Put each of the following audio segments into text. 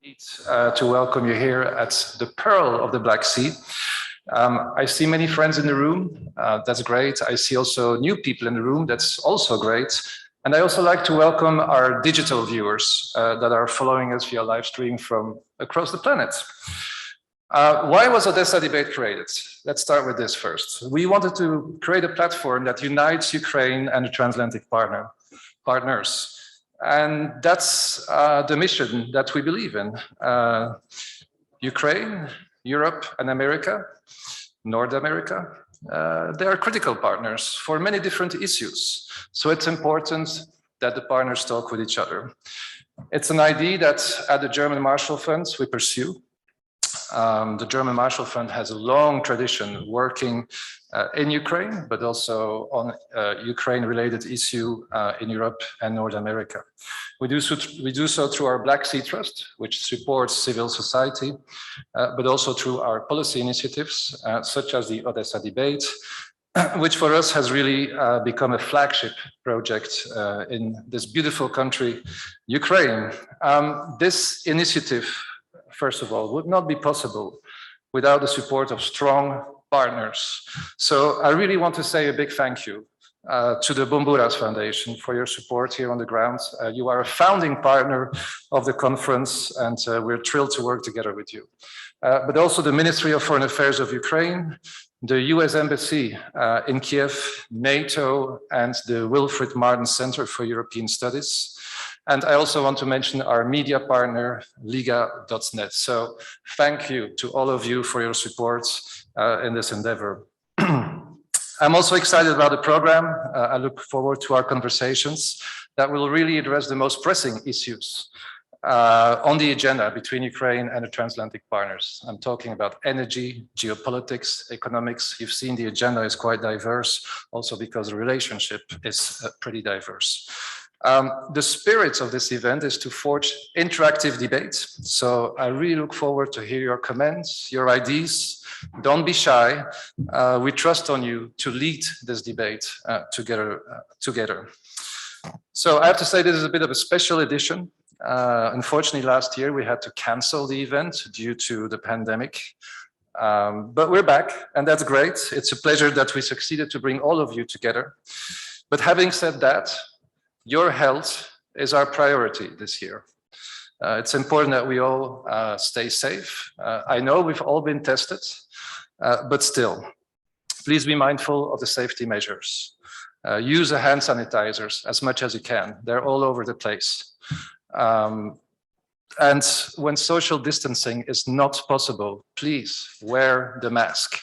To welcome you here at the Pearl of the Black Sea. I see many friends in the room. That's great. I see also new people in the room. That's also great. And I also like to welcome our digital viewers that are following us via live stream from across the planet. Why was Odesa Debate created? Let's start with this first. We wanted to create a platform that unites Ukraine and the transatlantic partners. And that's the mission that we believe in. Ukraine, Europe, and America, North America, they are critical partners for many different issues. So it's important that the partners talk with each other. It's an idea that at the German Marshall Fund we pursue. The German Marshall Fund has a long tradition working in Ukraine, but also on Ukraine-related issue in Europe and North America. We do so through our Black Sea Trust, which supports civil society, but also through our policy initiatives, such as the Odesa Debate, which for us has really become a flagship project in this beautiful country, Ukraine. This initiative, first of all, would not be possible without the support of strong partners. So I really want to say a big thank you to the Boumbouras Foundation for your support here on the ground. You are a founding partner of the conference, and we're thrilled to work together with you. But also the Ministry of Foreign Affairs of Ukraine, the US Embassy in Kiev, NATO, and the Wilfrid Martin Center for European Studies. And I also want to mention our media partner, Liga.net. So thank you to all of you for your support in this endeavor. I'm also excited about the program. I look forward to our conversations that will really address the most pressing issues on the agenda between Ukraine and the transatlantic partners. I'm talking about energy, geopolitics, economics. You've seen the agenda is quite diverse, also because the relationship is pretty diverse. The spirit of this event is to forge interactive debates. So I really look forward to hear your comments, your ideas. Don't be shy. We trust on you to lead this debate together. So I have to say this is a bit of a special edition. Unfortunately, last year we had to cancel the event due to the pandemic. But we're back, and that's great. It's a pleasure that we succeeded to bring all of you together. But having said that, your health is our priority this year. It's important that we all stay safe. I know we've all been tested, but still, please be mindful of the safety measures. Use the hand sanitizers as much as you can. They're all over the place. And when social distancing is not possible, please wear the mask.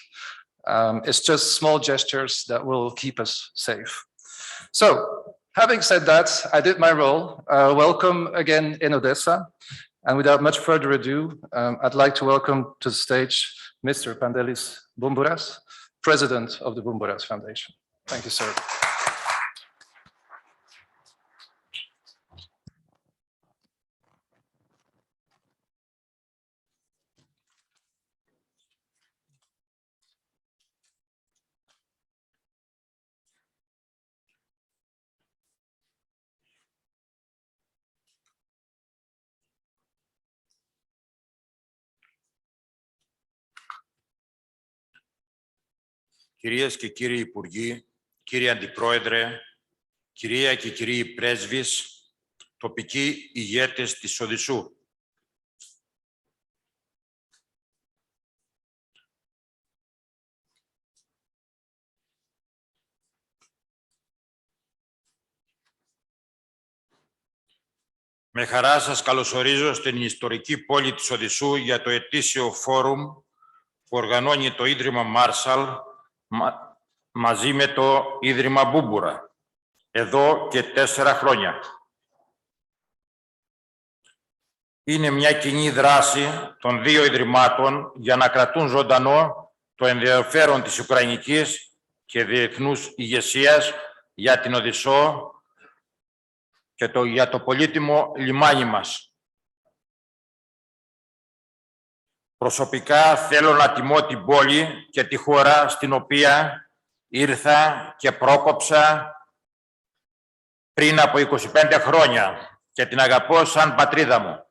It's just small gestures that will keep us safe. So, having said that, I did my role. Welcome again in Odessa. And without much further ado, I'd like to welcome to the stage Mr. Pandelis Boumbouras, President of the Boumbouras Foundation. Thank you, sir. Κυρίες και κύριοι Υπουργοί, κύριε Αντιπρόεδρε, κυρία και κύριοι πρέσβεις, τοπικοί ηγέτες της Οδυσσού. Με χαρά σας καλωσορίζω στην ιστορική πόλη της Οδυσσού για το ετήσιο φόρουμ που οργανώνει το Ίδρυμα Μάρσαλ μαζί με το Ίδρυμα Μπούμπουρα, εδώ και 4 χρόνια. Είναι μια κοινή δράση των 2 Ιδρυμάτων για να κρατούν ζωντανό το ενδιαφέρον της Ουκρανικής και διεθνούς ηγεσίας για την Οδυσσό και για το πολύτιμο λιμάνι μας. Προσωπικά θέλω να τιμώ την πόλη και τη χώρα στην οποία ήρθα και πρόκοψα πριν από 25 χρόνια και την αγαπώ σαν πατρίδα μου.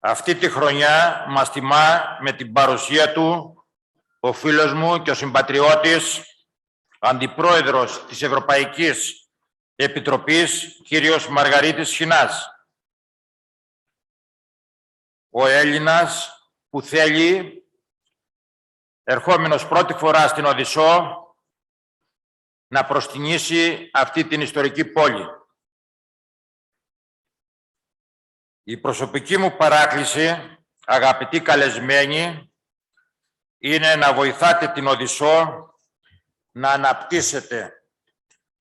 Αυτή τη χρονιά μας τιμά με την παρουσία του ο φίλος μου και ο συμπατριώτης, Αντιπρόεδρος της Ευρωπαϊκής Επιτροπής, κύριος Μαργαρίτης Σχοινάς. Ο Έλληνας που θέλει, ερχόμενος πρώτη φορά στην Οδυσσό, να προσκυνήσει αυτή την ιστορική πόλη. Η προσωπική μου παράκληση, αγαπητοί καλεσμένοι, είναι να βοηθάτε την Οδυσσό να αναπτύσσεται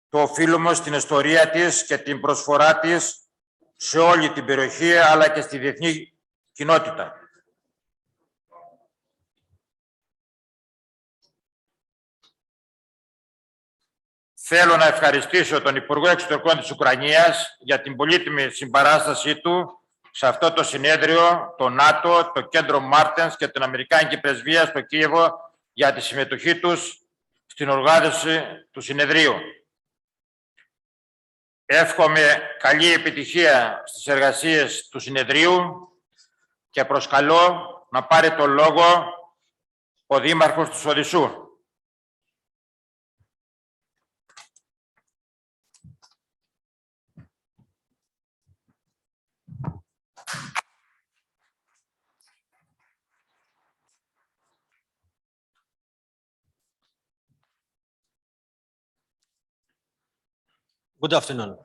το οφείλουμε στην ιστορία της και την προσφορά της σε όλη την περιοχή, αλλά και στη διεθνή κοινότητα. Θέλω να ευχαριστήσω τον Υπουργό Εξωτερικών της Ουκρανίας για την πολύτιμη συμπαράστασή του σε αυτό το συνέδριο, το ΝΑΤΟ, το Κέντρο Μάρτενς και την Αμερικάνικη Πρεσβεία στο Κίεβο για τη συμμετοχή τους στην οργάνωση του συνεδρίου. Εύχομαι καλή επιτυχία στις εργασίες του συνεδρίου και προσκαλώ να πάρει το λόγο ο Δήμαρχος της Οδυσσού. Good afternoon.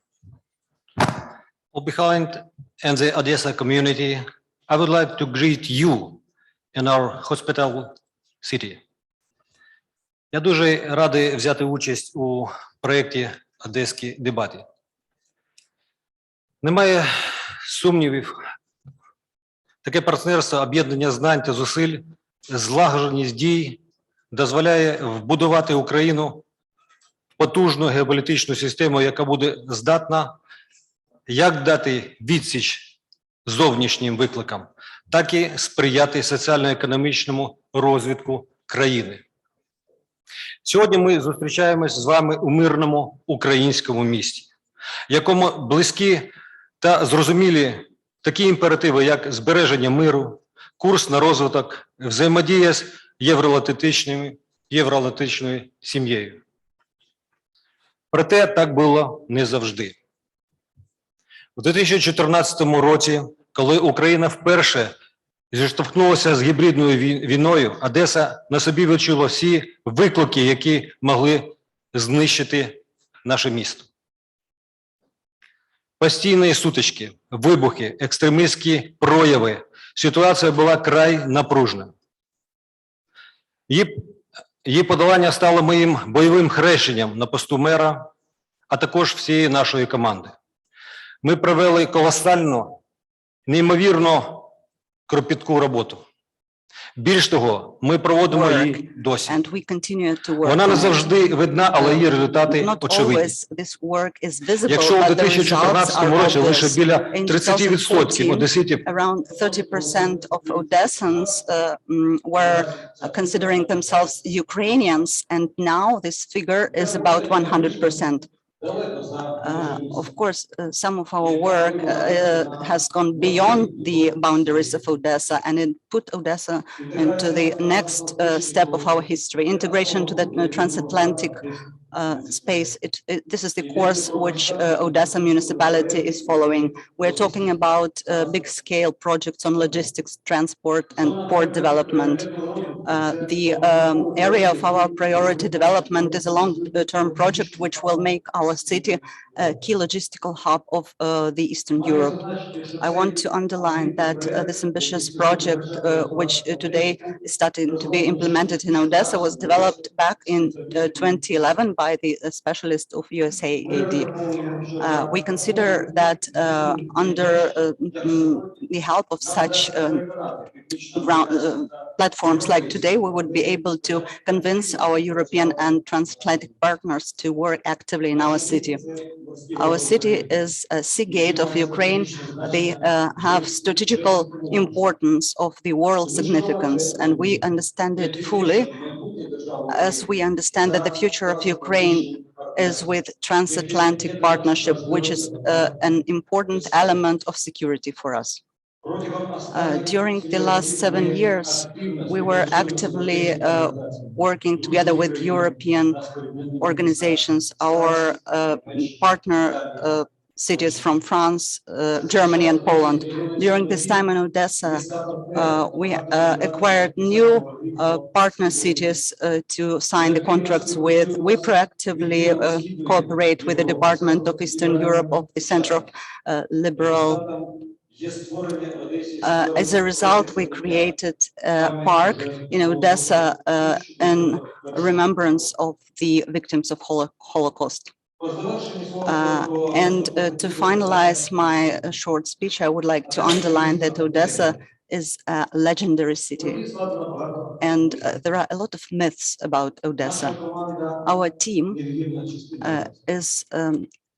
On behalf of the Odessa community, I would like to greet you in our hospitable city. Я дуже радий взяти участь у проєкті Odesa Debate. Немає сумнівів, таке партнерство, об'єднання знань та зусиль, злагодженість дій дозволяє вбудувати Україну потужну геополітичну систему, яка буде здатна як дати відсіч зовнішнім викликам, так і сприяти соціально-економічному розвитку країни. Сьогодні ми зустрічаємось з вами у мирному українському місті, якому близькі та зрозумілі такі імперативи, як збереження миру, курс на розвиток, взаємодія з євроатлантичною сім'єю. Проте так було не завжди. У 2014 році, коли Україна вперше зіштовхнулася з гібридною війною, Одеса на собі відчула всі виклики, які могли знищити наше місто. Постійні сутички, вибухи, екстремістські прояви. Ситуація була край напружена. Її подолання стало моїм бойовим хрещенням на посту мера, а також всієї нашої команди. Ми провели колосальну, неймовірно кропітку роботу. Більш того, ми проводимо її досі. Вона не завжди видна, але її результати очевидні. Якщо у 2014 році лише біля 30% одеситів considering themselves Ukrainians, and now this figure is about 100%. Of course, some of our work has gone beyond the boundaries of Odessa, and it put Odessa into the next step of our history, integration to the transatlantic space. This is the course which Odessa municipality is following. We're talking about big-scale projects on logistics, transport, and port development. The area of our priority development is a long-term project which will make our city a key logistical hub of the Eastern Europe. I want to underline that this ambitious project, which today is starting to be implemented in Odessa, was developed back in 2011 by the specialist of USAID. We consider that under the help of such platforms like today, we would be able to convince our European and transatlantic partners to work actively in our city. Our city is a sea gate of Ukraine. They have strategical importance of the world significance, and we understand it fully, as we understand that the future of Ukraine is with transatlantic partnership, which is an important element of security for us. During the last 7 years, we were actively working together with European organizations, our partner cities from France, Germany, and Poland. During this time in Odessa, we acquired new partner cities to sign the contracts with. We proactively cooperate with the Department of Eastern Europe of the Center of Liberal. As a result, we created a park in Odessa in remembrance of the victims of Holocaust. To finalize my short speech, I would like to underline that Odessa is a legendary city, and there are a lot of myths about Odessa. Our team is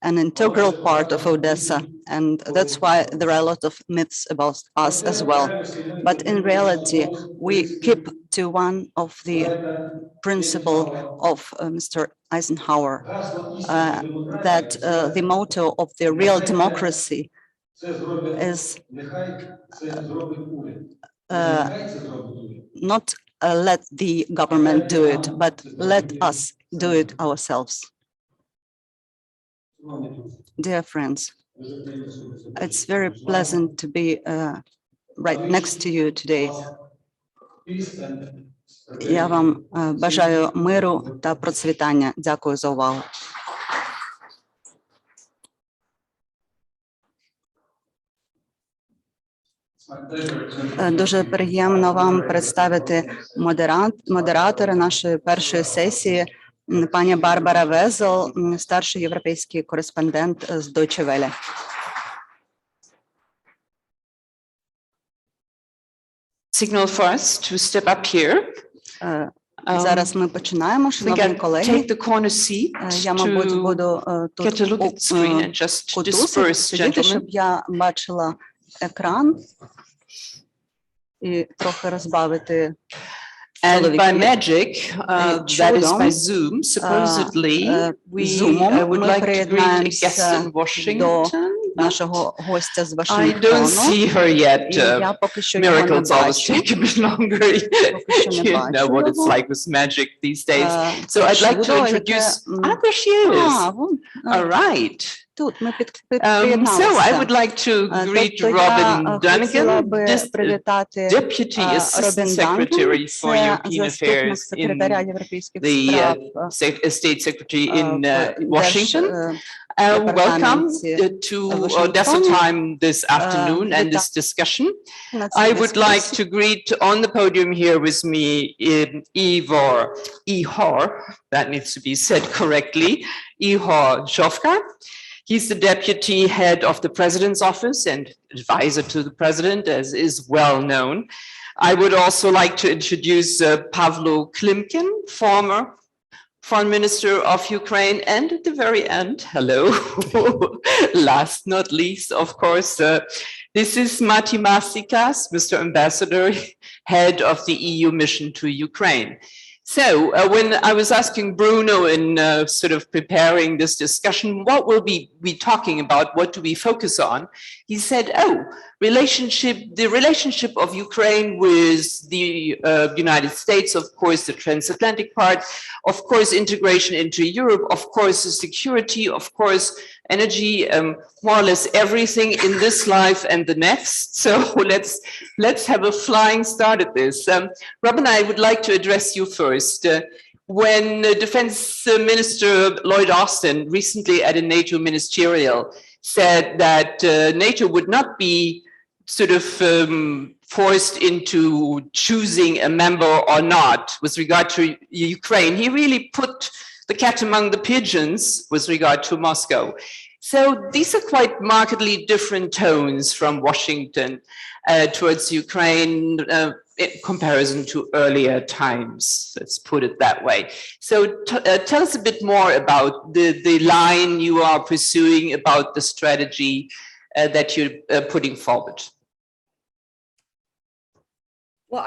an integral part of Odessa, and that's why there are a lot of myths about us as well. But in reality, we keep to one of the principles of Mr. Eisenhower, that the motto of the real democracy is not let the government do it, but let us do it ourselves. Dear friends, it's very pleasant to be right next to you today. Я вам бажаю миру та процвітання. Дякую за увагу. Дуже приємно вам представити модератора нашої першої сесії, пані Барбара Везел, старший європейський кореспондент з Deutsche Welle. Signal for us to step up here. Зараз ми починаємо, шановні колеги. Take the corner seat Я, мабуть, буду тут get a look at the screen and just disperse, щоб я бачила екран і трохи розбавити. And by magic, that is by Zoom, supposedly, we would like to greet a guest in Washington. Нашого гостя з Вашингтону. I don't see her yet. Miracles always take a bit longer. You know what it's like with magic these days. So I'd like to introduce, there she is. All right. So I would like to greet Robin Dunnigan, Deputy Assistant Secretary for European Affairs in the State Secretary in Washington. Welcome to Odessa time this afternoon and this discussion. I would like to greet on the podium here with me Ihor, that needs to be said correctly, Ihor Zhovka. He's the deputy head of the president's office and advisor to the president, as is well known. I would also like to introduce Pavlo Klimkin, former Foreign Minister of Ukraine, and at the very end, hello, last not least, of course, this is Mati Masikas, Mr. Ambassador, head of the EU mission to Ukraine. So when I was asking Bruno in sort of preparing this discussion, what will we be talking about? What do we focus on? He said, oh, the relationship of Ukraine with the United States, of course, the transatlantic part, of course, integration into Europe, of course, the security, of course, energy, more or less everything in this life and the next. So let's have a flying start at this. Robin, I would like to address you first. When Defense Minister Lloyd Austin recently at a NATO ministerial said that NATO would not be sort of forced into choosing a member or not with regard to Ukraine, he really put the cat among the pigeons with regard to Moscow. So these are quite markedly different tones from Washington towards Ukraine in comparison to earlier times, let's put it that way. So tell us a bit more about the line you are pursuing, about the strategy that you're putting forward. Well,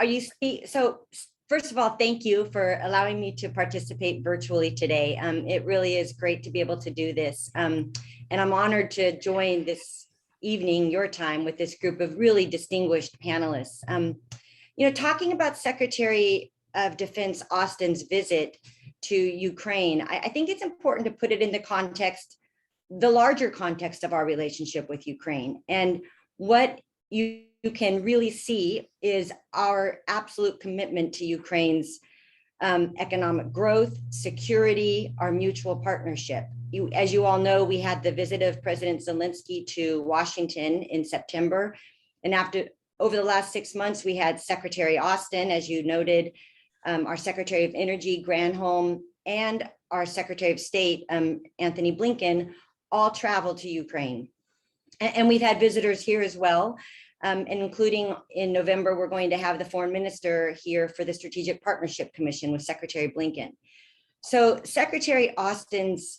so first of all, thank you for allowing me to participate virtually today. It really is great to be able to do this. And I'm honored to join this evening, your time, with this group of really distinguished panelists. Talking about Secretary of Defense Austin's visit to Ukraine, I think it's important to put it in the larger context of our relationship with Ukraine. And what you can really see is our absolute commitment to Ukraine's economic growth, security, our mutual partnership. As you all know, we had the visit of President Zelensky to Washington in September. And over the last 6 months, we had Secretary Austin, as you noted, our Secretary of Energy, Granholm, and our Secretary of State, Anthony Blinken, all traveled to Ukraine. And we've had visitors here as well. And including in November, we're going to have the foreign minister here for the Strategic Partnership Commission with Secretary Blinken. So Secretary Austin's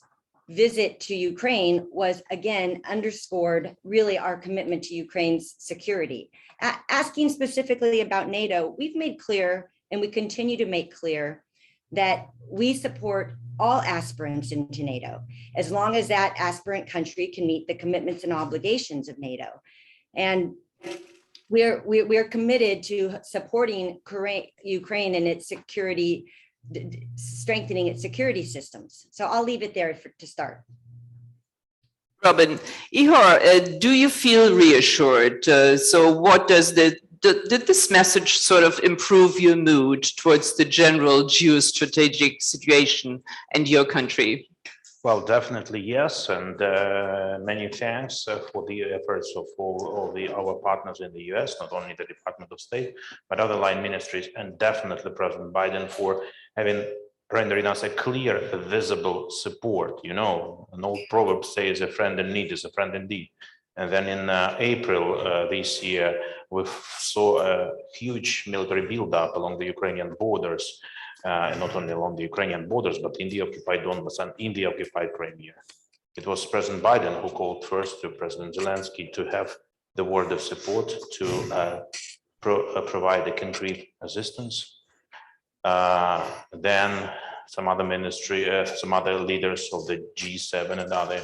visit to Ukraine was again underscored really our commitment to Ukraine's security. Asking specifically about NATO, we've made clear, and we continue to make clear, that we support all aspirants into NATO, as long as that aspirant country can meet the commitments and obligations of NATO. And we're committed to supporting Ukraine and its security, strengthening its security systems. So I'll leave it there to start. Robin, Ihor, do you feel reassured? So what does did this message sort of improve your mood towards the general geostrategic situation and your country? Well, definitely yes, and many thanks for the efforts of all our partners in the US, not only the Department of State, but other line ministries, and definitely President Biden for having rendering us a clear, visible support. You know, an old proverb says a friend in need is a friend indeed. And then in April this year, we saw a huge military buildup along the Ukrainian borders. And not only along the Ukrainian borders, but in the occupied Donbass and in the occupied Crimea. It was President Biden who called first to President Zelensky to have the word of support to provide a concrete assistance. Then some other some other leaders of the G7 and other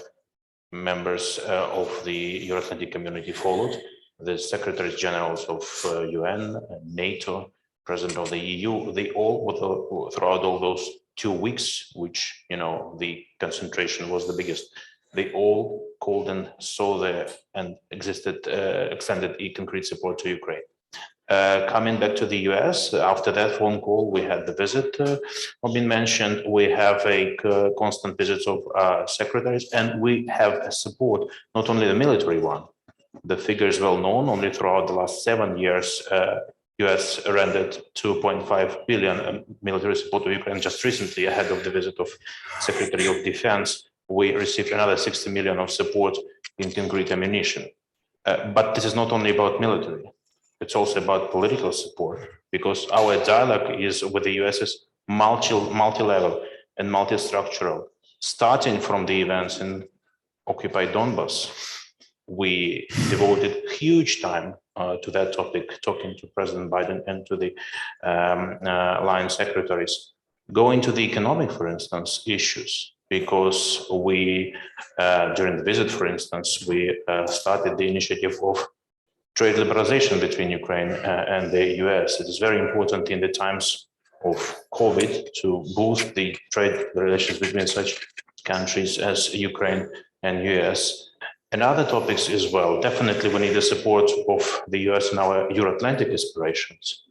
members of the Euro-Atlantic community followed. The secretaries generals of UN, NATO, President of the EU, they all, throughout all those 2 weeks, which, you know, the concentration was the biggest, they all called and saw and extended concrete support to Ukraine. Coming back to the US, after that phone call, we had the visit, been mentioned. We have a constant visits of secretaries, and we have a support, not only the military one. The figure is well known. Only throughout the last 7 years, US rendered 2.5 billion military support to Ukraine. Just recently, ahead of the visit of Secretary of Defense, we received another 60 million of support in concrete ammunition. But this is not only about military. It's also about political support, because our dialogue is with the US is multi-level and multi-structural. Starting from the events in occupied Donbass, we devoted huge time to that topic, talking to President Biden and to the line secretaries. Going to the economic, for instance, issues, because we, during the visit, for instance, we started the initiative of trade liberalization between Ukraine and the US. It is very important in the times of COVID to boost the trade relations between such countries as Ukraine and US. And other topics as well. Definitely we need the support of the US in our Euro-Atlantic aspirations.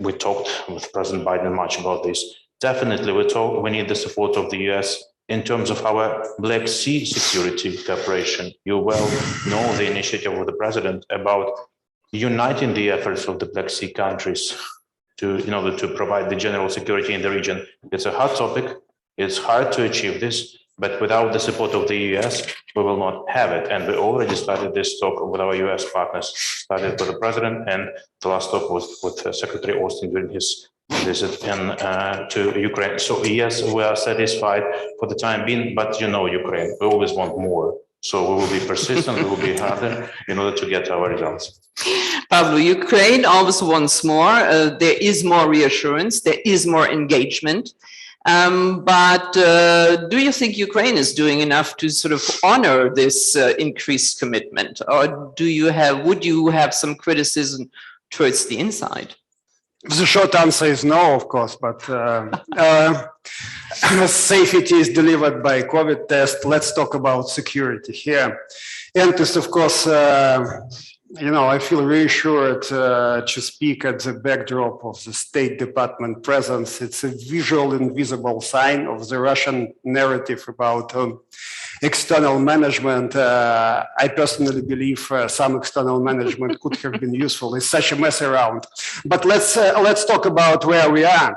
We talked with President Biden much about this. Definitely we need the support of the US in terms of our Black Sea security cooperation. You well know the initiative of the president about uniting the efforts of the Black Sea countries in order to provide the general security in the region. It's a hot topic. It's hard to achieve this, but without the support of the US, we will not have it. And we already started this talk with our US partners, started with the president, and the last talk was with Secretary Austin during his visit to Ukraine. So yes, we are satisfied for the time being, but you know Ukraine, we always want more. So we will be persistent, we will be harder in order to get our results. Pavlo, Ukraine always wants more. There is more reassurance, there is more engagement. But do you think Ukraine is doing enough to sort of honor this increased commitment, or would you have some criticism towards the inside? The short answer is no, of course, but safety is delivered by COVID test. Let's talk about security here. And this, of course, I feel reassured to speak at the backdrop of the State Department presence. It's a visual and visible sign of the Russian narrative about external management. I personally believe some external management could have been useful. It's such a mess around. But let's talk about where we are.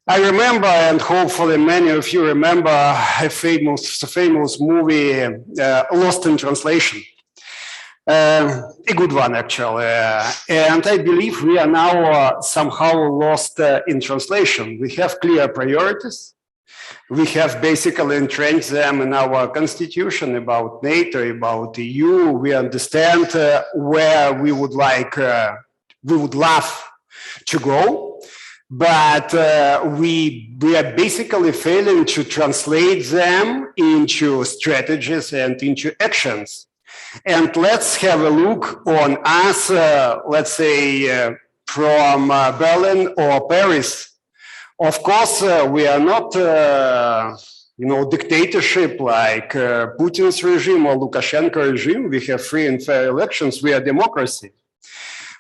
I remember, and hopefully many of you remember, a famous movie, Lost in Translation. A good one, actually. And I believe we are now somehow lost in translation. We have clear priorities. We have basically entrenched them in our constitution about NATO, about EU. We understand where we would love to go. But we are basically failing to translate them into strategies and into actions. And let's have a look on us, let's say, from Berlin or Paris. Of course, we are not, dictatorship like Putin's regime or Lukashenko regime. We have free and fair elections. We are democracy.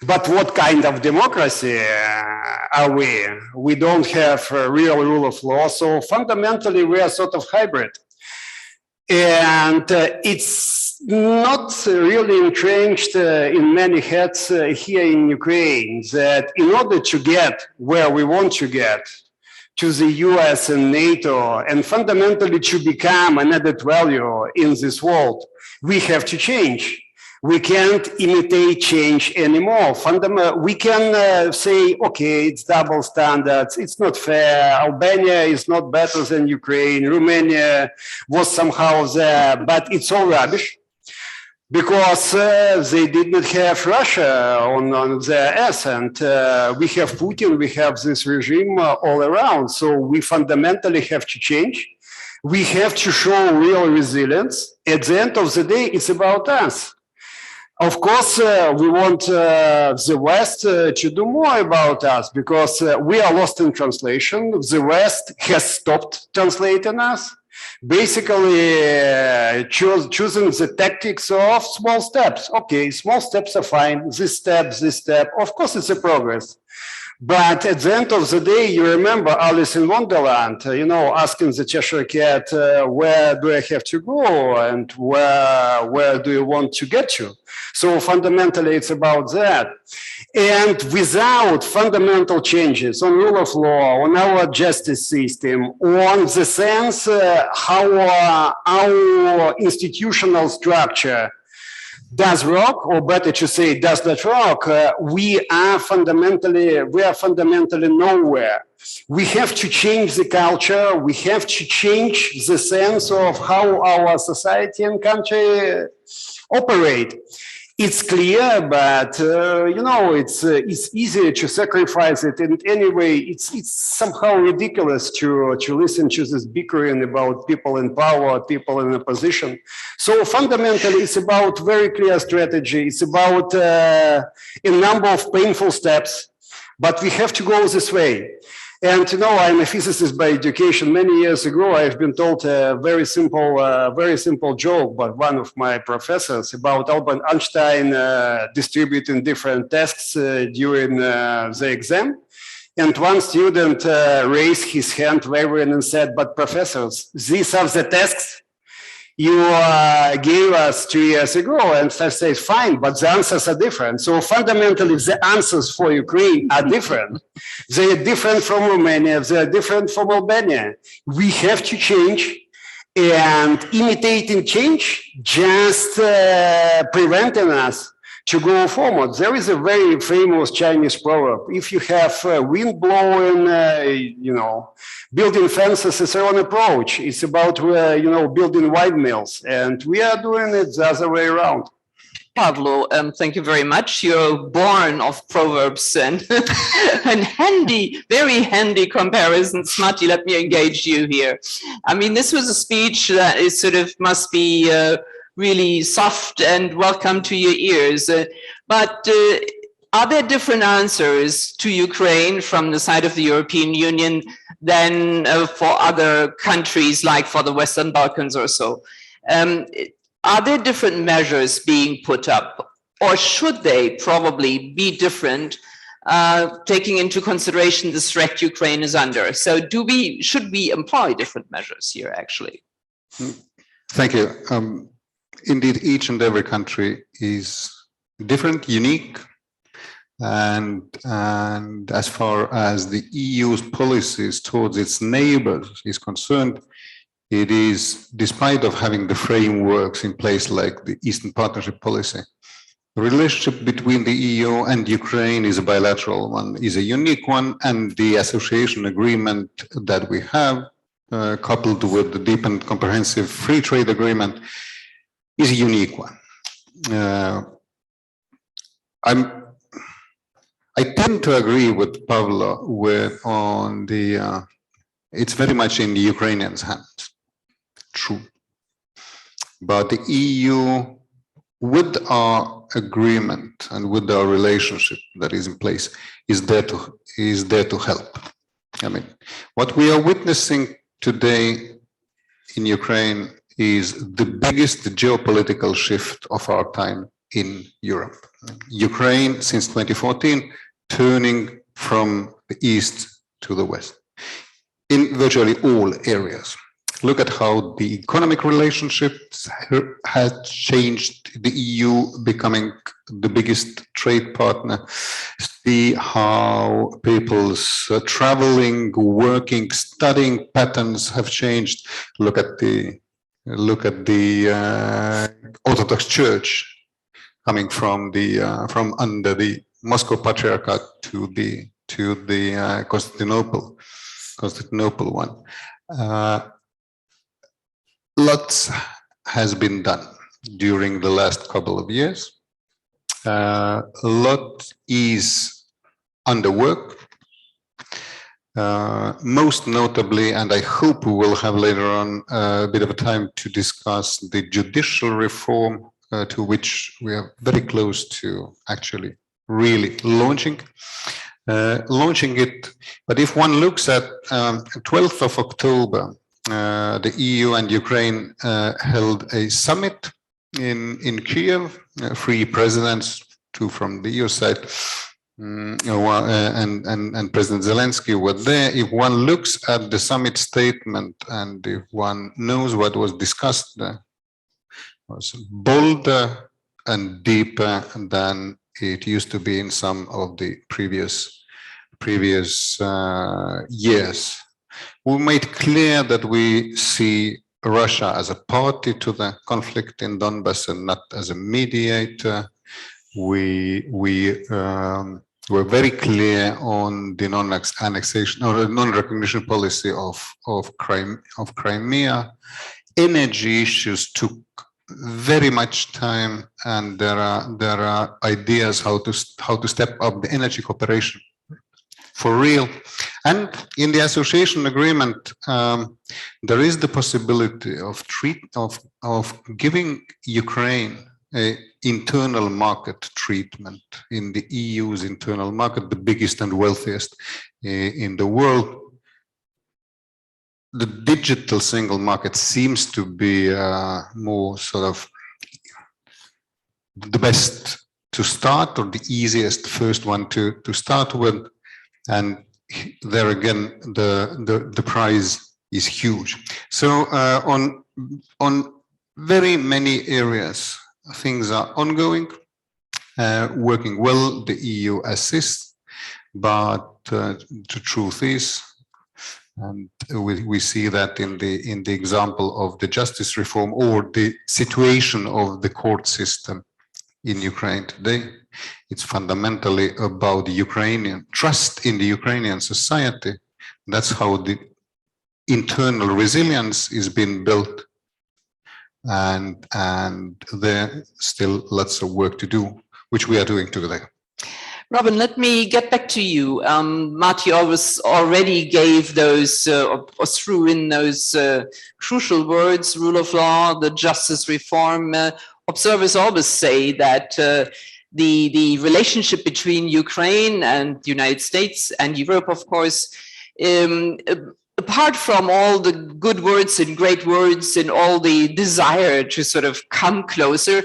But what kind of democracy are we? We don't have a real rule of law. So fundamentally, we are sort of hybrid. And it's not really entrenched in many heads here in Ukraine that in order to get where we want to get, to the US and NATO, and fundamentally to become an added value in this world, we have to change. We can't imitate change anymore. We can say, okay, it's double standards, it's not fair, Albania is not better than Ukraine, Romania was somehow there, but it's all rubbish because they did not have Russia on their ass, and we have Putin, we have this regime all around, so we fundamentally have to change. We have to show real resilience. At the end of the day, it's about us. Of course, we want the West to do more about us because we are lost in translation. The West has stopped translating us, basically choosing the tactics of small steps. Okay, small steps are fine. This step. Of course, it's a progress. But at the end of the day, you remember Alice in Wonderland, asking the Cheshire Cat, where do I have to go and where do you want to get to? So fundamentally, it's about that. And without fundamental changes on rule of law, on our justice system, on the sense how our institutional structure does work, or better to say, does not work, we are fundamentally nowhere. We have to change the culture. We have to change the sense of how our society and country operate. It's clear, but it's easier to sacrifice it. And anyway, it's somehow ridiculous to listen to this bickering about people in power, people in opposition. So fundamentally, it's about very clear strategy. It's about a number of painful steps, but we have to go this way. And I'm a physicist by education. Many years ago, I've been told a very simple joke by one of my professors about Albert Einstein distributing different tasks during the exam. And one student raised his hand wavering and said, "But professors, these are the tasks you gave us 2 years ago." And I say, fine, but the answers are different. So fundamentally, the answers for Ukraine are different. They are different from Romania. They are different from Albania. We have to change, and imitating change just preventing us to go forward. There is a very famous Chinese proverb: if you have wind blowing, building fences is the wrong approach. It's about, building windmills, and we are doing it the other way around. Pavlo, thank you very much. You're born of proverbs and, and very handy comparisons. Marty, let me engage you here. I mean, this was a speech that is sort of must be really soft and welcome to your ears. But are there different answers to Ukraine from the side of the European Union than for other countries, like for the Western Balkans or so? Are there different measures being put up, or should they probably be different, taking into consideration the threat Ukraine is under? So should we employ different measures here, actually? Thank you. Indeed, each and every country is different, unique, and as far as the EU's policies towards its neighbors is concerned, it is, despite of having the frameworks in place like the Eastern Partnership policy, the relationship between the EU and Ukraine is a bilateral one, is a unique one, and the association agreement that we have, coupled with the deep and comprehensive free trade agreement, is a unique one. I tend to agree with Pavlo on the, it's very much in the Ukrainians' hands. True. But the EU, with our agreement and with our relationship that is in place, is there to help. I mean, what we are witnessing today in Ukraine is the biggest geopolitical shift of our time in Europe. Ukraine, since 2014, turning from the east to the west in virtually all areas. Look at how the economic relationships has changed, the EU becoming the biggest trade partner. See how people's traveling, working, studying patterns have changed. Look at the Orthodox Church coming from under the Moscow Patriarchate to the Constantinople one. Lots has been done during the last couple of years. A lot is under work. Most notably, and I hope we will have later on a bit of a time to discuss the judicial reform, to which we are very close to actually really launching it. But if one looks at 12th of October, the EU and Ukraine held a summit in Kiev, 3 presidents, 2 from the EU side, and President Zelensky were there. If one looks at the summit statement and if one knows what was discussed there, it was bolder and deeper than it used to be in some of the previous years. We made clear that we see Russia as a party to the conflict in Donbass and not as a mediator. We were very clear on the non-annexation or non-recognition policy of Crimea. Energy issues took very much time, and there are ideas how to step up the energy cooperation for real. And in the association agreement, there is the possibility of giving Ukraine an internal market treatment in the EU's internal market, the biggest and wealthiest in the world. The digital single market seems to be more sort of the best to start, or the easiest first one to start with. And there again, the prize is huge. So on very many areas, things are ongoing, working well. The EU assists, but the truth is, and we see that in the example of the justice reform or the situation of the court system in Ukraine today. It's fundamentally about the Ukrainian trust in the Ukrainian society. That's how the internal resilience is being built. and there's still lots of work to do, which we are doing together. Robin, let me get back to you. Marty already gave those, or threw in those crucial words, rule of law, the justice reform. Observers always say that the relationship between Ukraine and the United States and Europe, of course, apart from all the good words and great words and all the desire to sort of come closer,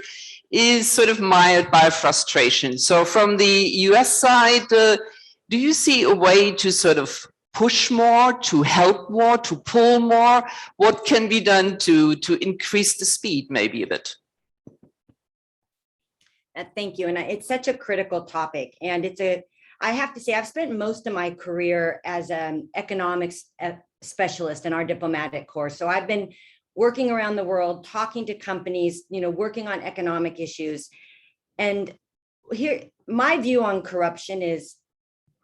is sort of mired by frustration. So from the US side, do you see a way to sort of push more, to help more, to pull more? What can be done to increase the speed maybe a bit? Thank you. And it's such a critical topic. And I have to say, I've spent most of my career as an economics specialist in our diplomatic corps. So I've been working around the world, talking to companies, working on economic issues. And here, my view on corruption is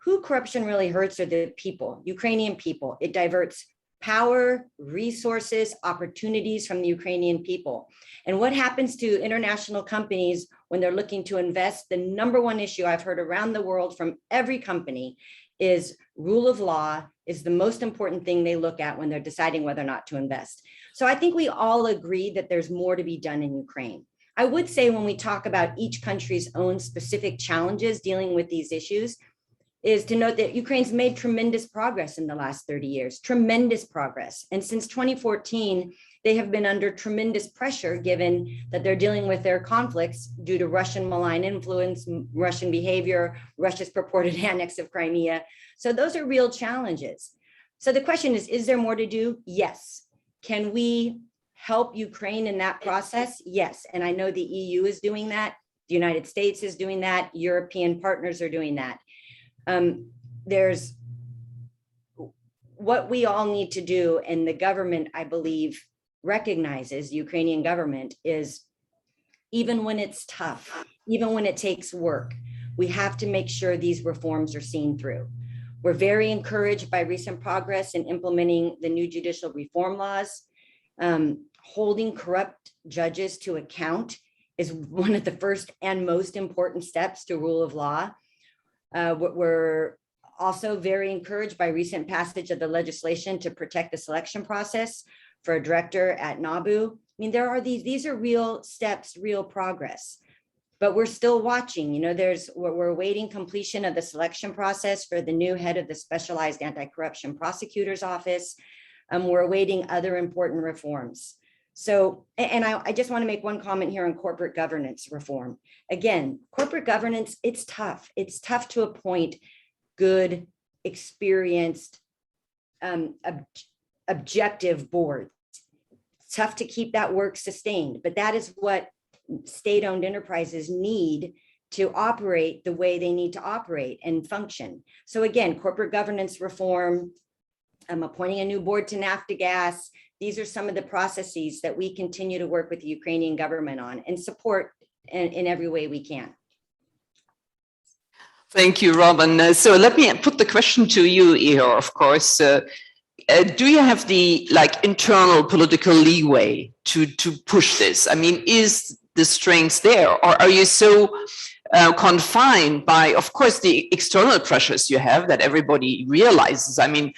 who corruption really hurts are the people, Ukrainian people. It diverts power, resources, opportunities from the Ukrainian people. And what happens to international companies when they're looking to invest? The number one issue I've heard around the world from every company is rule of law is the most important thing they look at when they're deciding whether or not to invest. So I think we all agree that there's more to be done in Ukraine. I would say when we talk about each country's own specific challenges dealing with these issues, is to note that Ukraine's made tremendous progress in the last 30 years, tremendous progress. And since 2014, they have been under tremendous pressure given that they're dealing with their conflicts due to Russian malign influence, Russian behavior, Russia's purported annex of Crimea. So those are real challenges. So the question is there more to do? Yes. Can we help Ukraine in that process? Yes. And I know the EU is doing that. The United States is doing that. European partners are doing that. There's what we all need to do, and the government, I believe, recognizes, the Ukrainian government, is even when it's tough, even when it takes work, we have to make sure these reforms are seen through. We're very encouraged by recent progress in implementing the new judicial reform laws. Holding corrupt judges to account is one of the first and most important steps to rule of law. We're also very encouraged by recent passage of the legislation to protect the selection process for a director at NABU. I mean, there are these are real steps, real progress, but we're still watching. We're awaiting completion of the selection process for the new head of the Specialized Anti-Corruption Prosecutor's Office. We're awaiting other important reforms. So, and I just want to make one comment here on corporate governance reform. Again, corporate governance, it's tough. It's tough to appoint good, experienced, objective boards. It's tough to keep that work sustained, but that is what state-owned enterprises need to operate the way they need to operate and function. So again, corporate governance reform, appointing a new board to Naftogaz. These are some of the processes that we continue to work with the Ukrainian government on and support in every way we can. Thank you, Robin. So let me put the question to you, Ihor, of course. Do you have the internal political leeway to push this? I mean, is the strength there, or are you so confined by, of course, the external pressures you have that everybody realizes? I mean,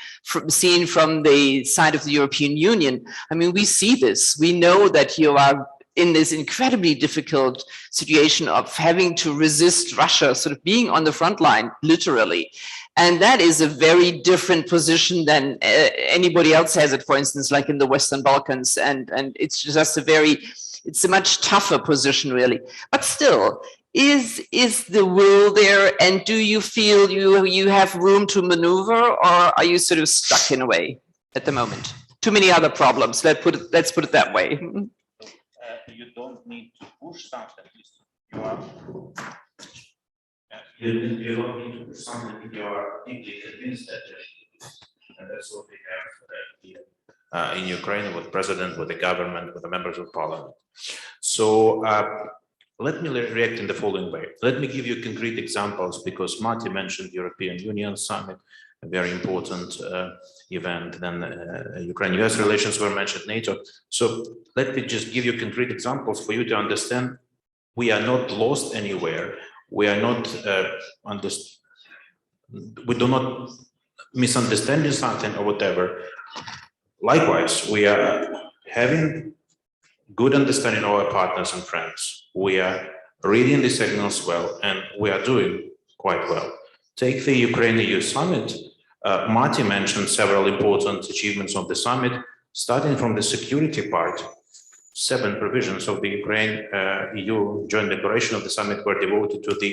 seen from the side of the European Union, I mean, we see this. We know that you are in this incredibly difficult situation of having to resist Russia, sort of being on the front line, literally. And that is a very different position than anybody else has it, for instance, like in the Western Balkans. And it's just it's a much tougher position, really. But still, is the will there? And do you feel you have room to maneuver, or are you sort of stuck in a way at the moment? Too many other problems. Let's put it that way. You don't need to push something. You don't need to push something if you are deeply convinced that and that's what we have in Ukraine with the president, with the government, with the members of parliament. So let me react in the following way. Let me give you concrete examples, because Marty mentioned European Union summit. a very important event. Then Ukraine-US relations were mentioned, NATO. So let me just give you concrete examples for you to understand. We are not lost anywhere. We are not we do not misunderstanding something or whatever. Likewise, we are having good understanding of our partners and friends. We are reading the signals well, and we are doing quite well. Take the Ukraine-EU summit. Marty mentioned several important achievements of the summit, starting from the security part. 7 provisions of the Ukraine-EU joint declaration of the summit were devoted to the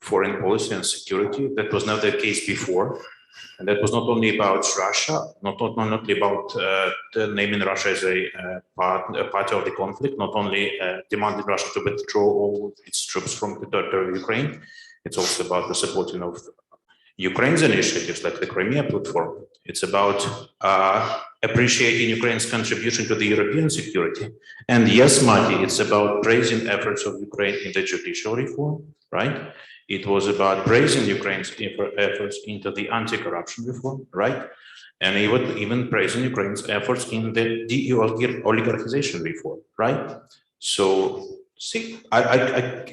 foreign policy and security. That was not the case before. And that was not only about Russia, not only about naming Russia as a party of the conflict, not only demanding Russia to withdraw all its troops from the territory of Ukraine. It's also about the supporting of Ukraine's initiatives like the Crimea platform. It's about appreciating Ukraine's contribution to the European security. And yes, Marty, it's about praising efforts of Ukraine in the judicial reform, right? It was about praising Ukraine's efforts into the anti-corruption reform, right? And even praising Ukraine's efforts in the de-oligarchization reform, right? So, see, I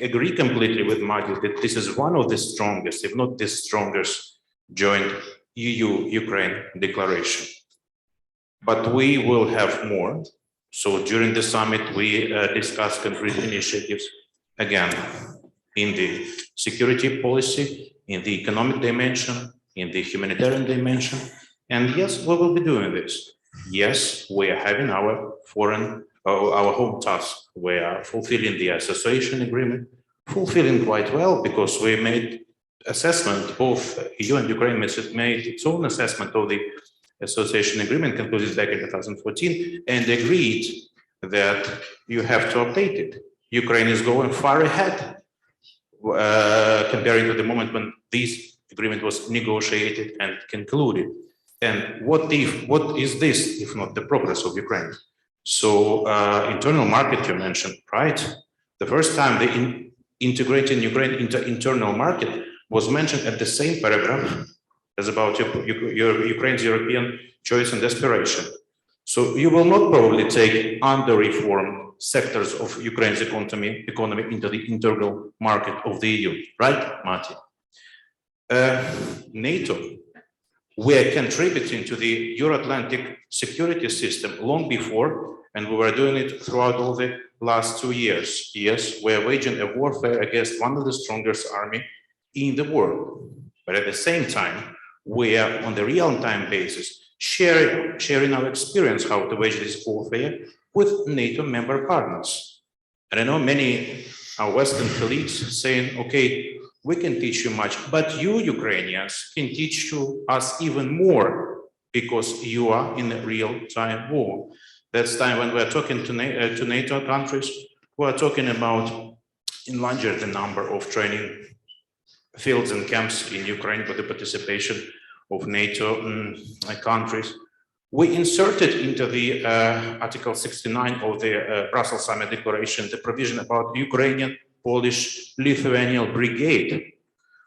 agree completely with Marty that this is one of the strongest, if not the strongest, joint EU-Ukraine declaration. But we will have more. So during the summit, we discussed concrete initiatives, again, in the security policy, in the economic dimension, in the humanitarian dimension. And yes, we will be doing this. Yes, we are having our our home task. We are fulfilling the association agreement, fulfilling quite well because we made assessment, both EU and Ukraine made its own assessment of the association agreement concluded back in 2014 and agreed that you have to update it. Ukraine is going far ahead comparing to the moment when this agreement was negotiated and concluded. And what is this if not the progress of Ukraine? So internal market you mentioned, right? The first time the integrating Ukraine into internal market was mentioned at the same paragraph as about Ukraine's European choice and aspiration. So you will not probably take under-reformed sectors of Ukraine's economy into the internal market of the EU, right, Marty? NATO, we are contributing to the Euro-Atlantic security system long before, and we were doing it throughout all the last 2 years. Yes, we are waging a warfare against one of the strongest army in the world. But at the same time, we are on the real-time basis sharing our experience how to wage this warfare with NATO member partners. And I know many our Western colleagues saying, okay, we can teach you much, but you Ukrainians can teach us even more because you are in a real-time war. That's time when we're talking to NATO countries, we're talking about enlarging the number of training fields and camps in Ukraine with the participation of NATO countries. We inserted into the Article 69 of the Brussels Summit Declaration the provision about Ukrainian, Polish, Lithuanian brigade,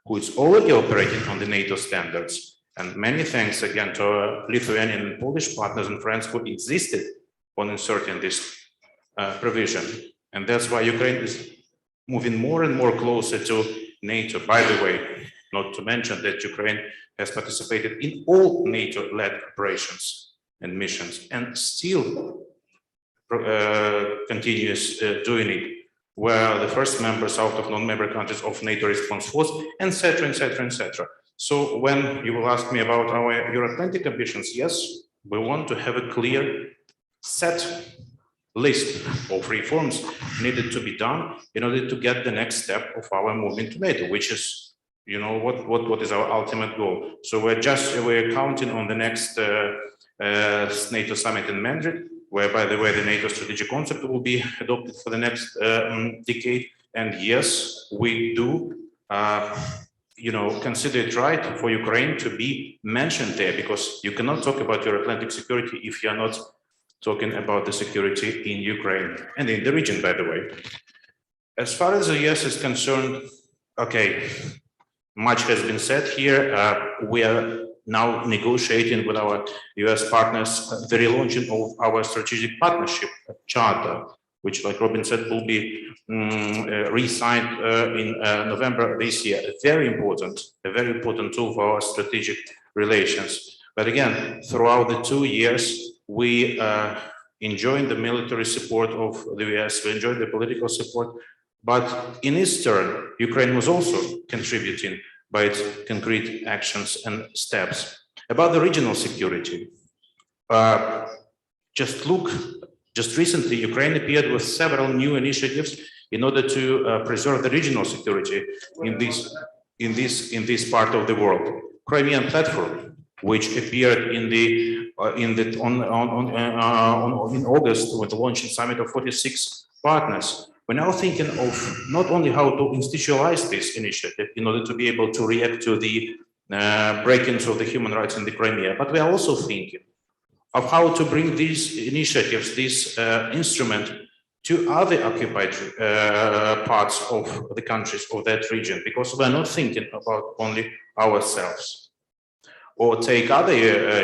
who is already operating on the NATO standards. And many thanks again to our Lithuanian and Polish partners and friends who insisted on inserting this provision. And that's why Ukraine is moving more and more closer to NATO. By the way, not to mention that Ukraine has participated in all NATO-led operations and missions and still continues doing it. We're the first members out of non-member countries of NATO response force, etc., etc., etc. So when you will ask me about our Euro-Atlantic ambitions, yes, we want to have a clear set list of reforms needed to be done in order to get the next step of our movement to NATO, which is, you know, what is our ultimate goal. So we're counting on the next NATO summit in Madrid, where, by the way, the NATO strategic concept will be adopted for the next decade. And yes, we do, you know, consider it right for Ukraine to be mentioned there, because you cannot talk about your Atlantic security if you're not talking about the security in Ukraine and in the region, by the way. As far as the US is concerned, okay, much has been said here. We are now negotiating with our US partners the relaunching of our strategic partnership charter, which, like Robin said, will be re-signed in November this year. A very important tool for our strategic relations. But again, throughout the 2 years, we enjoyed the military support of the US, we enjoyed the political support, but in its turn, Ukraine was also contributing by its concrete actions and steps. About the regional security, just recently, Ukraine appeared with several new initiatives in order to preserve the regional security in this part of the world. Crimean Platform, which appeared in August with the launching summit of 46 partners. We're now thinking of not only how to institutionalize this initiative in order to be able to react to the break-ins of the human rights in the Crimea, but we are also thinking of how to bring these initiatives, this instrument, to other occupied parts of the countries of that region, because we're not thinking about only ourselves. Or take other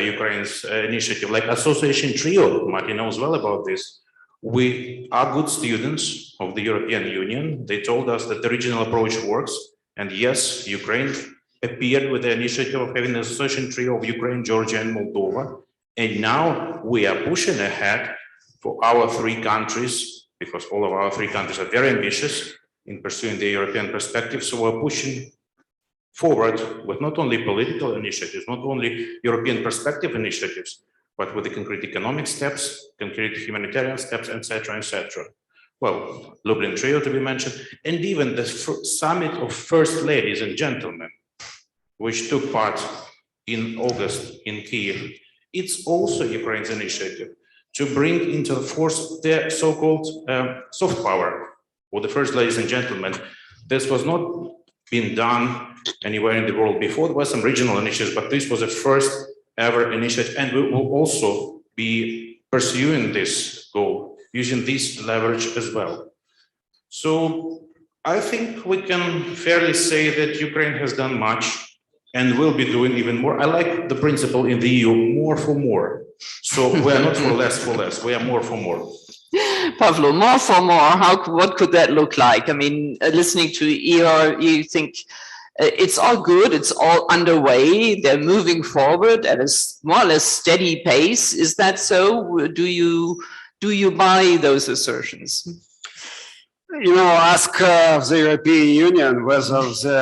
Ukraine's initiative, like Association Trio. Martin knows well about this. We are good students of the European Union. They told us that the regional approach works. And yes, Ukraine appeared with the initiative of having an association trio of Ukraine, Georgia, and Moldova. And now we are pushing ahead for our 3 countries, because all of our 3 countries are very ambitious in pursuing the European perspective. So we're pushing forward with not only political initiatives, not only European perspective initiatives, but with the concrete economic steps, concrete humanitarian steps, etc., etc. Well, Lublin Trio to be mentioned, and even the summit of first ladies and gentlemen, which took part in August in Kiev. It's also Ukraine's initiative to bring into force their so-called soft power, or the first ladies and gentlemen. This was not been done anywhere in the world before. There were some regional initiatives, but this was the first ever initiative, and we will also be pursuing this goal, using this leverage as well. So I think we can fairly say that Ukraine has done much and will be doing even more. I like the principle in the EU, more for more. So we are not for less, we are more for more. Pavlo, more for more, what could that look like? I mean, listening to Ihor, you think it's all good, it's all underway, they're moving forward at a more or less steady pace. Is that so? Do you buy those assertions? You know, ask the European Union whether the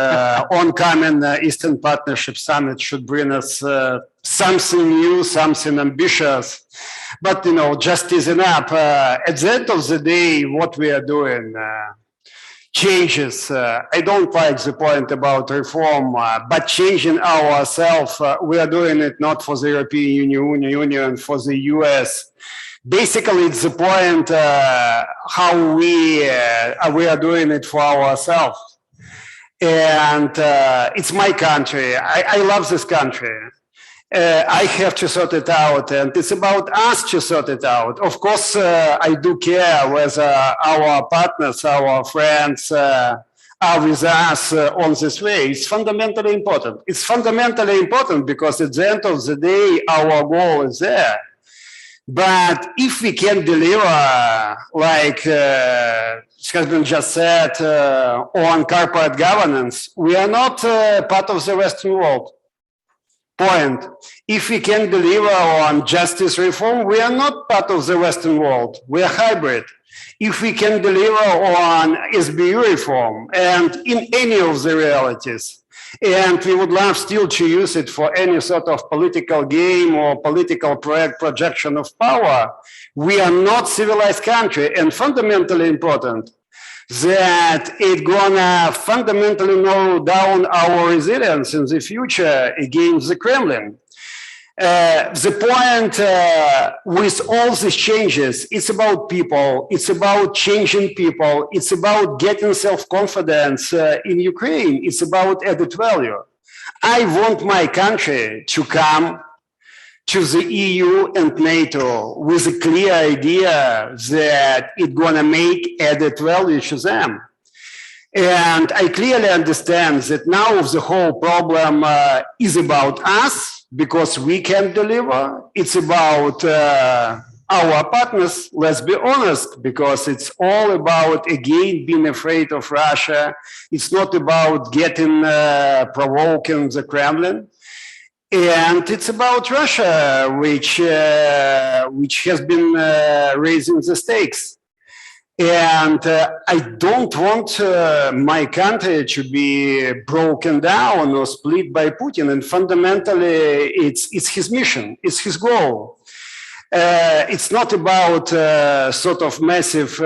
oncoming Eastern Partnership Summit should bring us something new, something ambitious. But, you know, just teasing up, at the end of the day, what we are doing changes. I don't like the point about reform, but changing ourselves, we are doing it not for the European Union, for the US. Basically, it's the point how we are doing it for ourselves. And it's my country. I love this country. I have to sort it out, and it's about us to sort it out. Of course, I do care whether our partners, our friends are with us on this way. It's fundamentally important. It's fundamentally important because at the end of the day, our goal is there. But if we can deliver, like has been just said, on corporate governance, we are not part of the Western world. Point. If we can deliver on justice reform, we are not part of the Western world. We are hybrid. If we can deliver on SBU reform and in any of the realities, and we would love still to use it for any sort of political game or political projection of power, we are not civilized country, and fundamentally important that it's gonna fundamentally narrow down our resilience in the future against the Kremlin. The point with all these changes, it's about people, it's about changing people, it's about getting self-confidence in Ukraine, it's about added value. I want my country to come to the EU and NATO with a clear idea that it's gonna make added value to them. And I clearly understand that now the whole problem is about us, because we can deliver. It's about our partners, let's be honest, because it's all about, again, being afraid of Russia. It's not about getting, provoking the Kremlin. And it's about Russia, which has been raising the stakes. And I don't want my country to be broken down or split by Putin. And fundamentally, it's his mission, it's his goal. It's not about sort of massive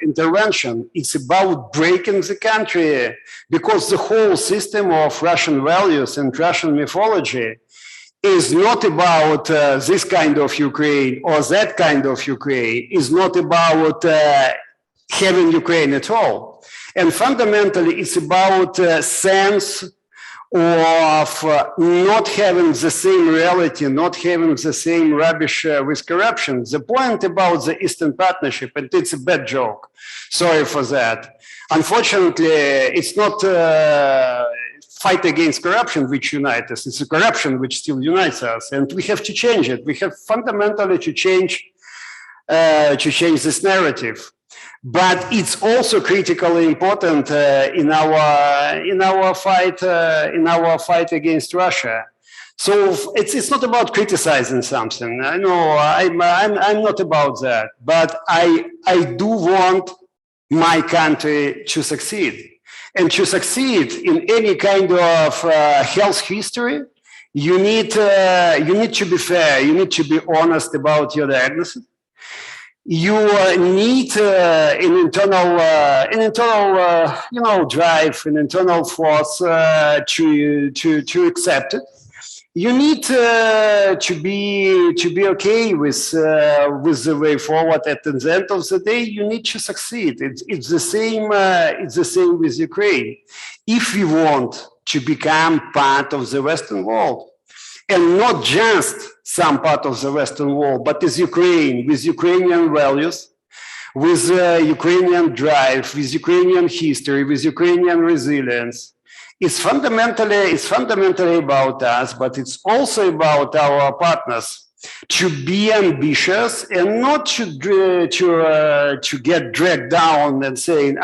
intervention. It's about breaking the country, because the whole system of Russian values and Russian mythology is not about this kind of Ukraine or that kind of Ukraine, is not about having Ukraine at all. And fundamentally, it's about a sense of not having the same reality, not having the same rubbish with corruption. The point about the Eastern Partnership, and it's a bad joke, sorry for that. Unfortunately, it's not fight against corruption which unites us, it's a corruption which still unites us, and we have to change it. We have fundamentally to change this narrative. But it's also critically important in our fight against Russia. So it's not about criticizing something. I know I'm not about that, but I do want my country to succeed. And to succeed in any kind of health history, you need to be fair. You need to be honest about your diagnosis. You need an internal drive, an internal force to accept it. You need to be okay with the way forward. At the end of the day, you need to succeed. It's the same. It's the same with Ukraine. If we want to become part of the Western world, and not just some part of the Western world, but as Ukraine, with Ukrainian values, with Ukrainian drive, with Ukrainian history, with Ukrainian resilience. It's fundamentally about us, but it's also about our partners to be ambitious and not to get dragged down and saying,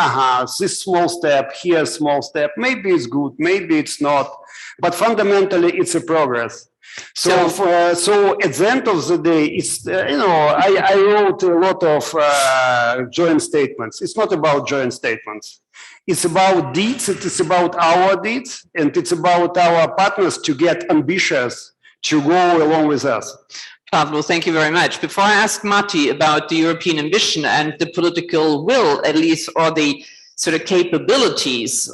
this small step, here small step, maybe it's good, maybe it's not, but fundamentally it's a progress. So at the end of the day, it's, I wrote a lot of joint statements. It's not about joint statements. It's about deeds, it is about our deeds, and it's about our partners to get ambitious, to go along with us. Pavlo, thank you very much. Before I ask Matti about the European ambition and the political will, at least, or the sort of capabilities,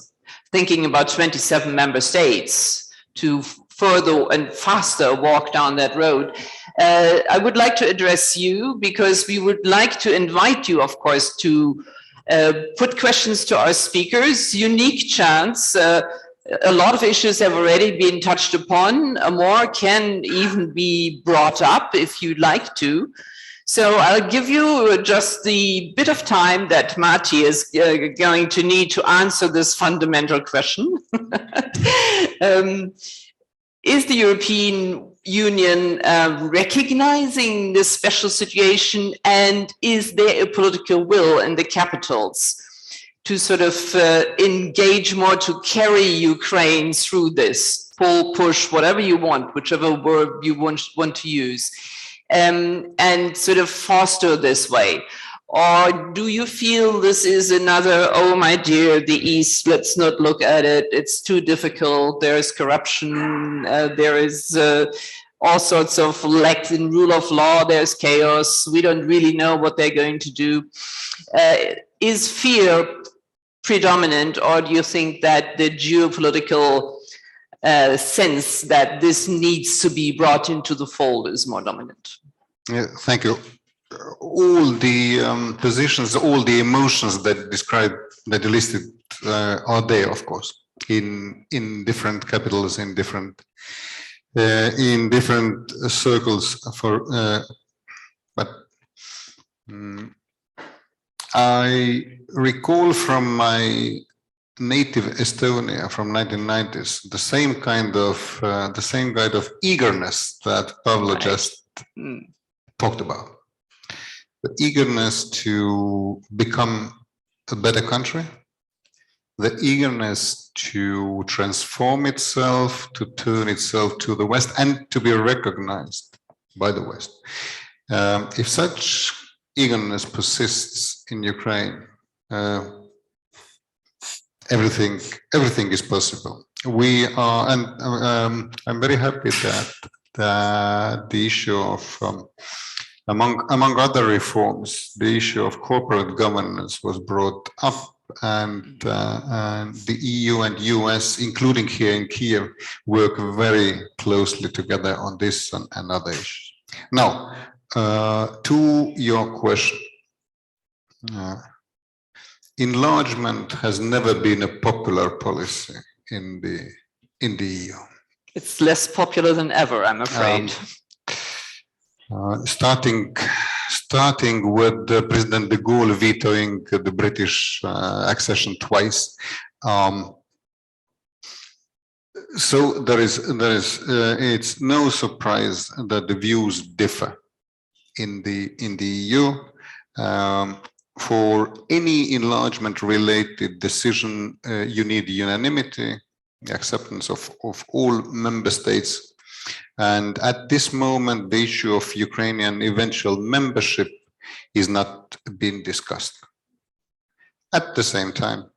thinking about 27 member states to further and faster walk down that road, I would like to address you, because we would like to invite you, of course, to put questions to our speakers. Unique chance. A lot of issues have already been touched upon. More can even be brought up if you'd like to. So I'll give you just the bit of time that Matti is going to need to answer this fundamental question. Is the European Union recognizing this special situation, and is there a political will in the capitals to sort of engage more, to carry Ukraine through this, pull, push, whatever you want, whichever word you want to use, and sort of foster this way? Or do you feel this is another, oh my dear, the East, let's not look at it, it's too difficult, there is corruption, there is all sorts of lack in rule of law, there's chaos, we don't really know what they're going to do. Is fear predominant, or do you think that the geopolitical sense that this needs to be brought into the fold is more dominant? Yeah, thank you. All the positions, all the emotions that you listed are there, of course, in different capitals, in different circles. But I recall from my native Estonia from 1990s, the same kind of eagerness that Pavlo just talked about. The eagerness to become a better country, the eagerness to transform itself, to turn itself to the West and to be recognized by the West. If such eagerness persists in Ukraine, everything is possible. We are, and I'm very happy that the issue of among other reforms, the issue of corporate governance was brought up, and the EU and US, including here in Kiev, work very closely together on this and other issues. Now, to your question, enlargement has never been a popular policy in the EU. It's less popular than ever, I'm afraid. Starting with President de Gaulle vetoing the British accession twice. So there is it's no surprise that the views differ in the EU. For any enlargement related decision, you need unanimity, acceptance of all member states. And at this moment, the issue of Ukrainian eventual membership is not being discussed. At the same time,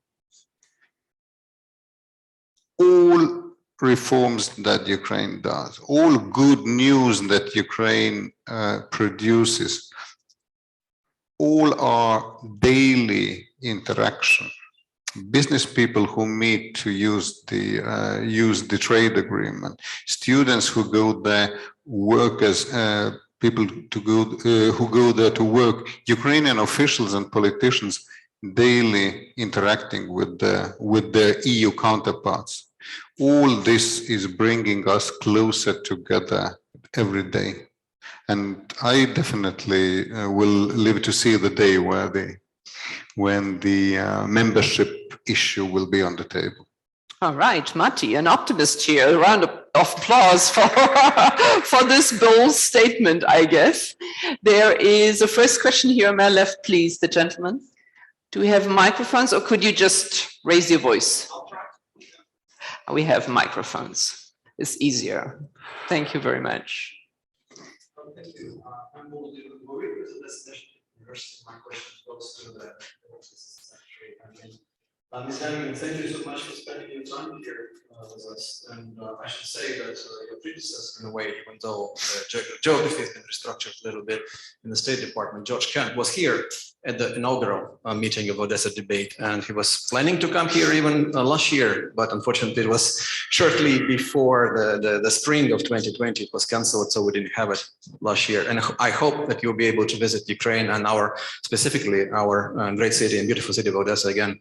all reforms that Ukraine does, all good news that Ukraine produces, all are daily interaction. Business people who meet to use the trade agreement, students who go there, workers, people who go there to work, Ukrainian officials and politicians daily interacting with their EU counterparts. All this is bringing us closer together every day. And I definitely will live to see the day when the membership issue will be on the table. All right, Matti, an optimist here. A round of applause for this bold statement, I guess. There is a first question here on my left, please, the gentleman. Do we have microphones, or could you just raise your voice? We have microphones. It's easier. Thank you very much. Thank you. I'm Boumbouras Foundation. My question goes to the Secretary. Ms. Daniel, thank you so much for spending your time here with us. And I should say that your predecessor, in a way, even though the geography has been restructured a little bit in the State Department, George Kent was here at the inaugural meeting of Odesa Debate, and he was planning to come here even last year, but unfortunately it was shortly before the spring of 2020 it was cancelled, so we didn't have it last year. And I hope that you'll be able to visit Ukraine and specifically our great city and beautiful city of Odessa again.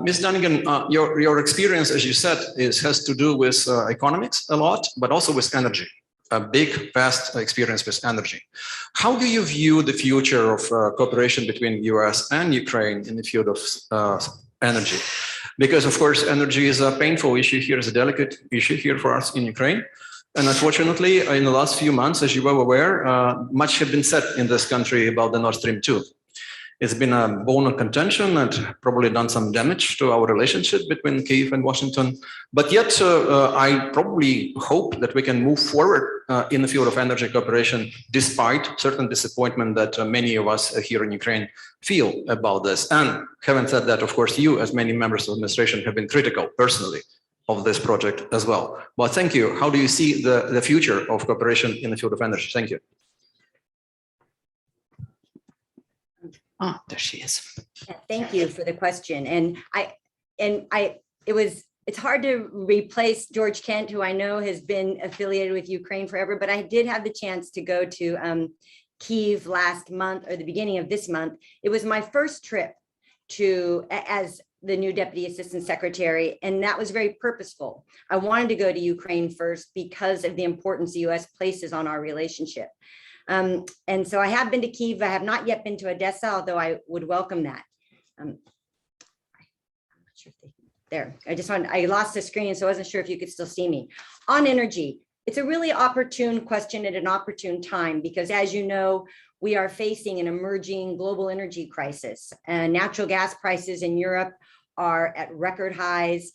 Ms. Dunnigan, your experience, as you said, has to do with economics a lot, but also with energy. A big, vast experience with energy. How do you view the future of cooperation between US and Ukraine in the field of energy? Because, of course, energy is a painful issue here, is a delicate issue here for us in Ukraine. And unfortunately, in the last few months, as you well aware, much has been said in this country about the Nord Stream 2. It's been a bone of contention and probably done some damage to our relationship between Kyiv and Washington. But yet, I probably hope that we can move forward in the field of energy cooperation, despite certain disappointment that many of us here in Ukraine feel about this. And having said that, of course, you, as many members of the administration, have been critical personally of this project as well. But thank you. How do you see the future of cooperation in the field of energy? Thank you. Oh, there she is. Yeah, thank you for the question. It's hard to replace George Kent, who I know has been affiliated with Ukraine forever, but I did have the chance to go to Kyiv last month, or the beginning of this month. It was my first trip as the new Deputy Assistant Secretary, and that was very purposeful. I wanted to go to Ukraine first because of the importance the US places on our relationship. And so I have been to Kyiv. I have not yet been to Odessa, although I would welcome that. I'm not sure if they can. there. I lost the screen, so I wasn't sure if you could still see me. On energy, it's a really opportune question at an opportune time, because as you know, we are facing an emerging global energy crisis. Natural gas prices in Europe are at record highs.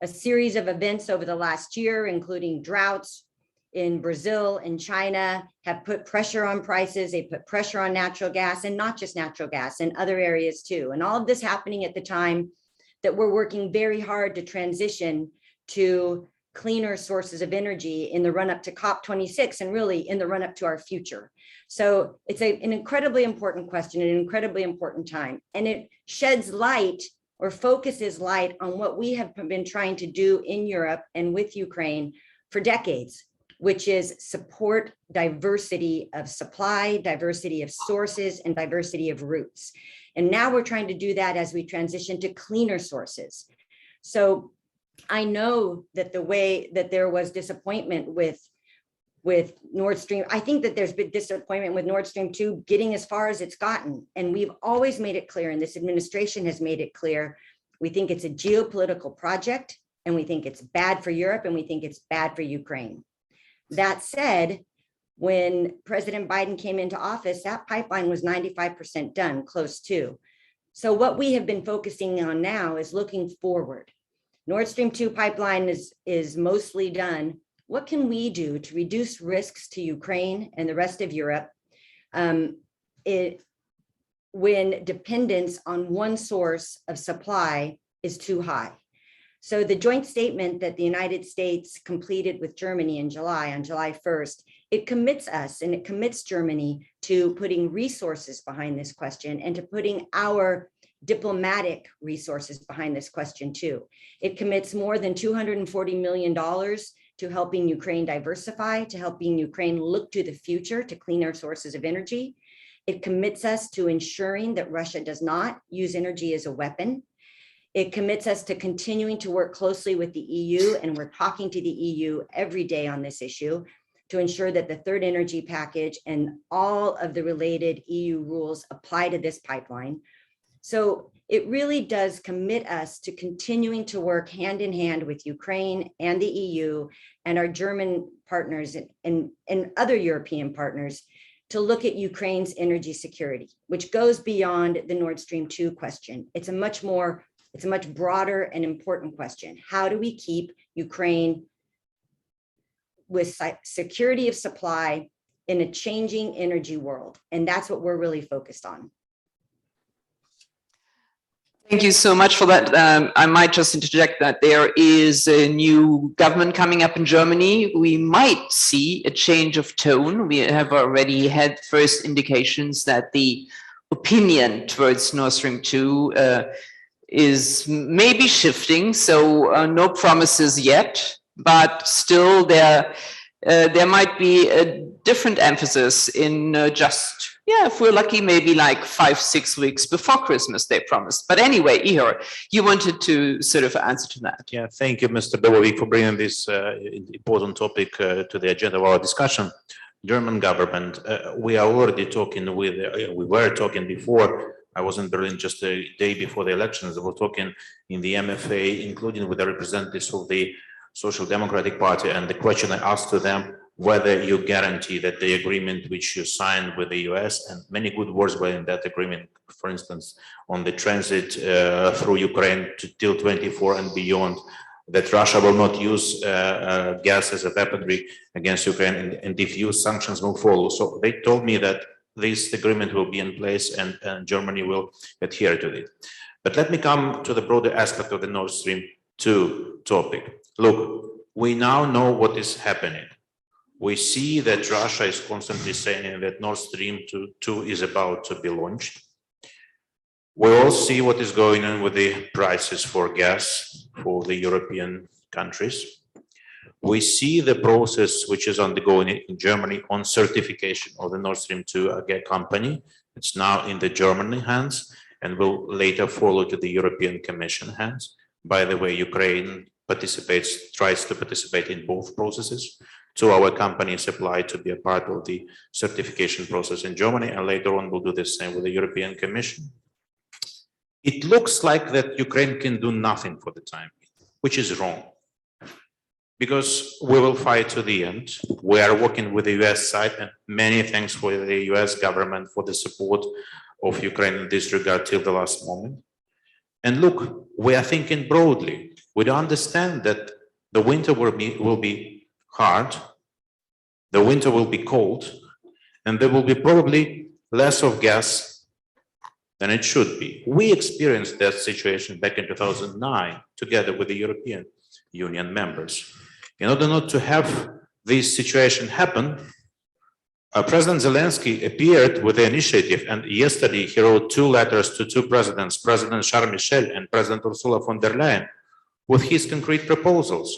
A series of events over the last year, including droughts in Brazil and China, have put pressure on prices. They put pressure on natural gas, and not just natural gas, in other areas too. And all of this happening at the time that we're working very hard to transition to cleaner sources of energy in the run-up to COP26, and really in the run-up to our future. So it's an incredibly important question, an incredibly important time. And it sheds light or focuses light on what we have been trying to do in Europe and with Ukraine for decades, which is support diversity of supply, diversity of sources, and diversity of routes. And now we're trying to do that as we transition to cleaner sources. So I know that the way that there was disappointment with Nord Stream, I think that there's been disappointment with Nord Stream 2 getting as far as it's gotten. And we've always made it clear, and this administration has made it clear, we think it's a geopolitical project, and we think it's bad for Europe, and we think it's bad for Ukraine. That said, when President Biden came into office, that pipeline was 95% done, close to. So what we have been focusing on now is looking forward. Nord Stream 2 pipeline is mostly done. What can we do to reduce risks to Ukraine and the rest of Europe when dependence on one source of supply is too high? So the joint statement that the United States completed with Germany in July, on July 1st, it commits us and it commits Germany to putting resources behind this question and to putting our diplomatic resources behind this question too. It commits more than $240 million to helping Ukraine diversify, to helping Ukraine look to the future to cleaner sources of energy. It commits us to ensuring that Russia does not use energy as a weapon. It commits us to continuing to work closely with the EU, and we're talking to the EU every day on this issue to ensure that the third energy package and all of the related EU rules apply to this pipeline. So it really does commit us to continuing to work hand in hand with Ukraine and the EU and our German partners and other European partners to look at Ukraine's energy security, which goes beyond the Nord Stream 2 question. It's a much broader and important question. How do we keep Ukraine with security of supply in a changing energy world? And that's what we're really focused on. Thank you so much for that. I might just interject that there is a new government coming up in Germany. We might see a change of tone. We have already had first indications that the opinion towards Nord Stream 2 is maybe shifting. So no promises yet, but still there might be a different emphasis in if we're lucky, maybe like 5-6 weeks before Christmas, they promised. But anyway, Ihor, you wanted to sort of answer to that. Yeah, thank you, Mr. Debate, for bringing this important topic to the agenda of our discussion. German government, we are already talking with, we were talking before, I was in Berlin just a day before the elections, we were talking in the MFA, including with the representatives of the Social Democratic Party, and the question I asked to them, whether you guarantee that the agreement which you signed with the US, and many good words were in that agreement, for instance, on the transit through Ukraine till 24 and beyond, that Russia will not use gas as a weaponry against Ukraine, and if used, sanctions will follow. So they told me that this agreement will be in place and Germany will adhere to it. But let me come to the broader aspect of the Nord Stream 2 topic. Look, we now know what is happening. We see that Russia is constantly saying that Nord Stream 2 is about to be launched. We all see what is going on with the prices for gas for the European countries. We see the process which is undergoing in Germany on certification of the Nord Stream 2 company. It's now in the German hands and will later follow to the European Commission hands. By the way, Ukraine tries to participate in both processes. So our companies apply to be a part of the certification process in Germany, and later on we'll do the same with the European Commission. It looks like that Ukraine can do nothing for the time, which is wrong. Because we will fight to the end. We are working with the US side, and many thanks for the US government for the support of Ukraine in this regard till the last moment. And look, we are thinking broadly. We understand that the winter will be hard, the winter will be cold, and there will be probably less of gas than it should be. We experienced that situation back in 2009 together with the European Union members. In order not to have this situation happen, President Zelensky appeared with the initiative, and yesterday he wrote 2 letters to 2 presidents, President Charles Michel and President Ursula von der Leyen, with his concrete proposals.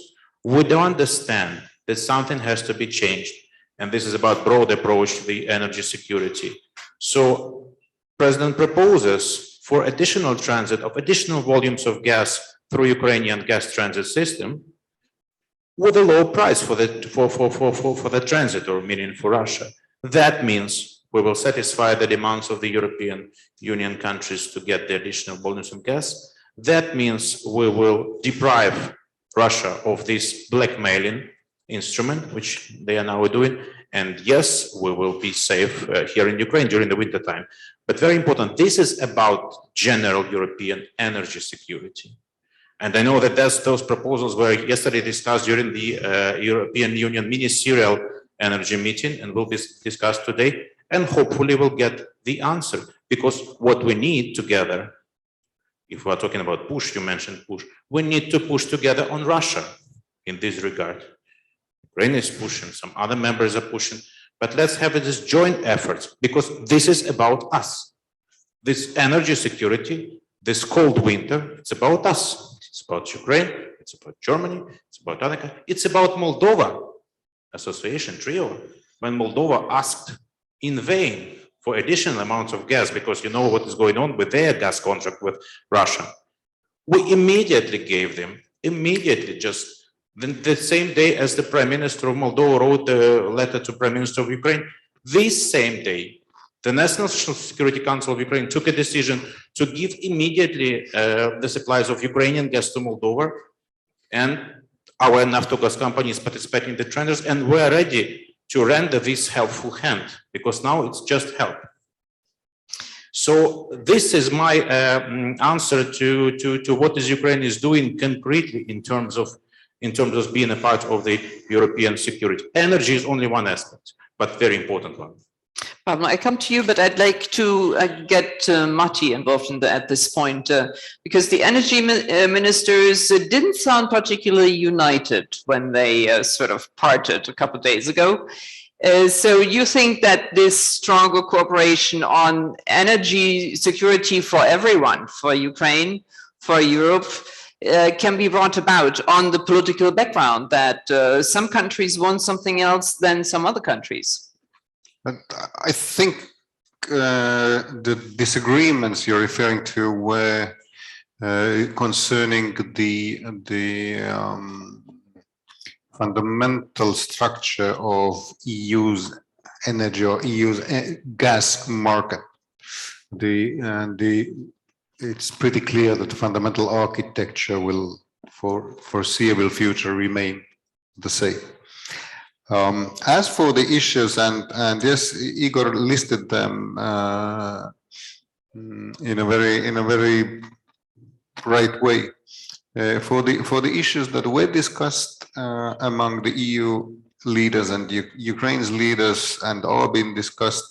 We do understand that something has to be changed, and this is about broad approach to the energy security. So President proposes for additional transit of additional volumes of gas through Ukrainian gas transit system with a low price for the transit, or meaning for Russia. That means we will satisfy the demands of the European Union countries to get the additional volumes of gas. That means we will deprive Russia of this blackmailing instrument, which they are now doing. And yes, we will be safe here in Ukraine during the winter time. But very important, this is about general European energy security. And I know that those proposals were yesterday discussed during the European Union ministerial energy meeting, and will be discussed today, and hopefully we'll get the answer. Because what we need together, if we are talking about push, you mentioned push, we need to push together on Russia in this regard. Ukraine is pushing, some other members are pushing, but let's have this joint effort, because this is about us. This energy security, this cold winter, it's about us. It's about Ukraine, it's about Germany, it's about other countries, it's about Moldova association trio. When Moldova asked in vain for additional amounts of gas, because you know what is going on with their gas contract with Russia, we immediately gave them, just the same day as the Prime Minister of Moldova wrote a letter to Prime Minister of Ukraine, this same day, the National Security Council of Ukraine took a decision to give immediately the supplies of Ukrainian gas to Moldova, and our Naftogaz company is participating in the tenders, and we're ready to render this helpful hand, because now it's just help. So this is my answer to what is Ukraine is doing concretely in terms of being a part of the European security. Energy is only one aspect, but very important one. Pablo, I come to you, but I'd like to get Matti involved at this point, because the energy ministers didn't sound particularly united when they sort of parted a couple of days ago. So you think that this stronger cooperation on energy security for everyone, for Ukraine, for Europe, can be brought about on the political background that some countries want something else than some other countries? I think the disagreements you're referring to were concerning the fundamental structure of EU's energy or EU's gas market. It's pretty clear that the fundamental architecture will, for foreseeable future, remain the same. As for the issues, and yes, Igor listed them in a very right way. For the issues that were discussed among the EU leaders and Ukraine's leaders and are being discussed,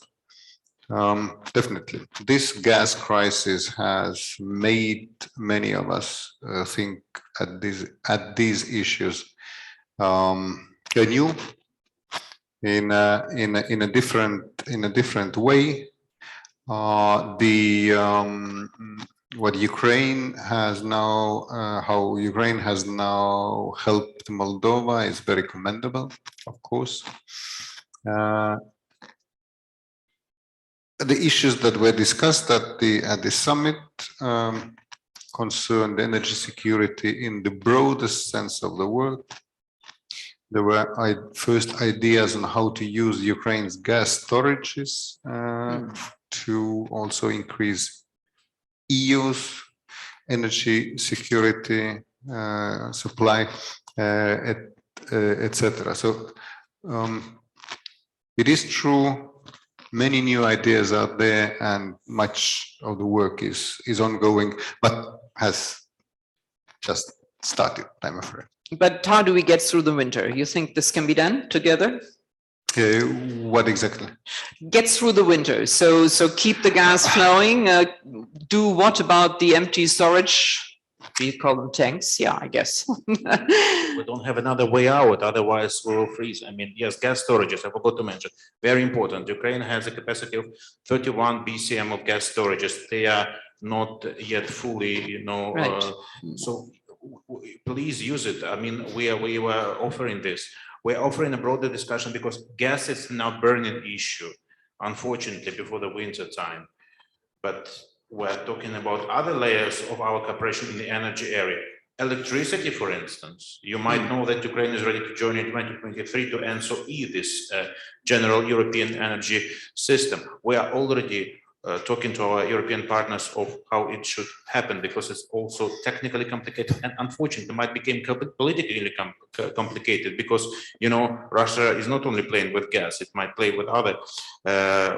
definitely this gas crisis has made many of us think at these issues anew. In a different way. What Ukraine has now, how Ukraine has now helped Moldova is very commendable, of course. The issues that were discussed at the summit concerned energy security in the broadest sense of the word. There were first ideas on how to use Ukraine's gas storages to also increase EU's energy security, supply, etc. So it is true, many new ideas out there, and much of the work is ongoing, but has just started, I'm afraid. But how do we get through the winter? You think this can be done together? What exactly? Get through the winter. So keep the gas flowing. Do what about the empty storage? Do you call them tanks? Yeah, I guess. We don't have another way out, otherwise we will freeze. I mean, yes, gas storages, I forgot to mention, very important. Ukraine has a capacity of 31 BCM of gas storages. They are not yet fully, Right. So please use it. I mean, we were offering this. We're offering a broader discussion because gas is now burning issue, unfortunately, before the winter time. But we're talking about other layers of our cooperation in the energy area. Electricity, for instance, you might know that Ukraine is ready to join in 2023 to ENSO-E, this general European energy system. We are already talking to our European partners of how it should happen, because it's also technically complicated and unfortunately might become politically complicated, because Russia is not only playing with gas, it might play with other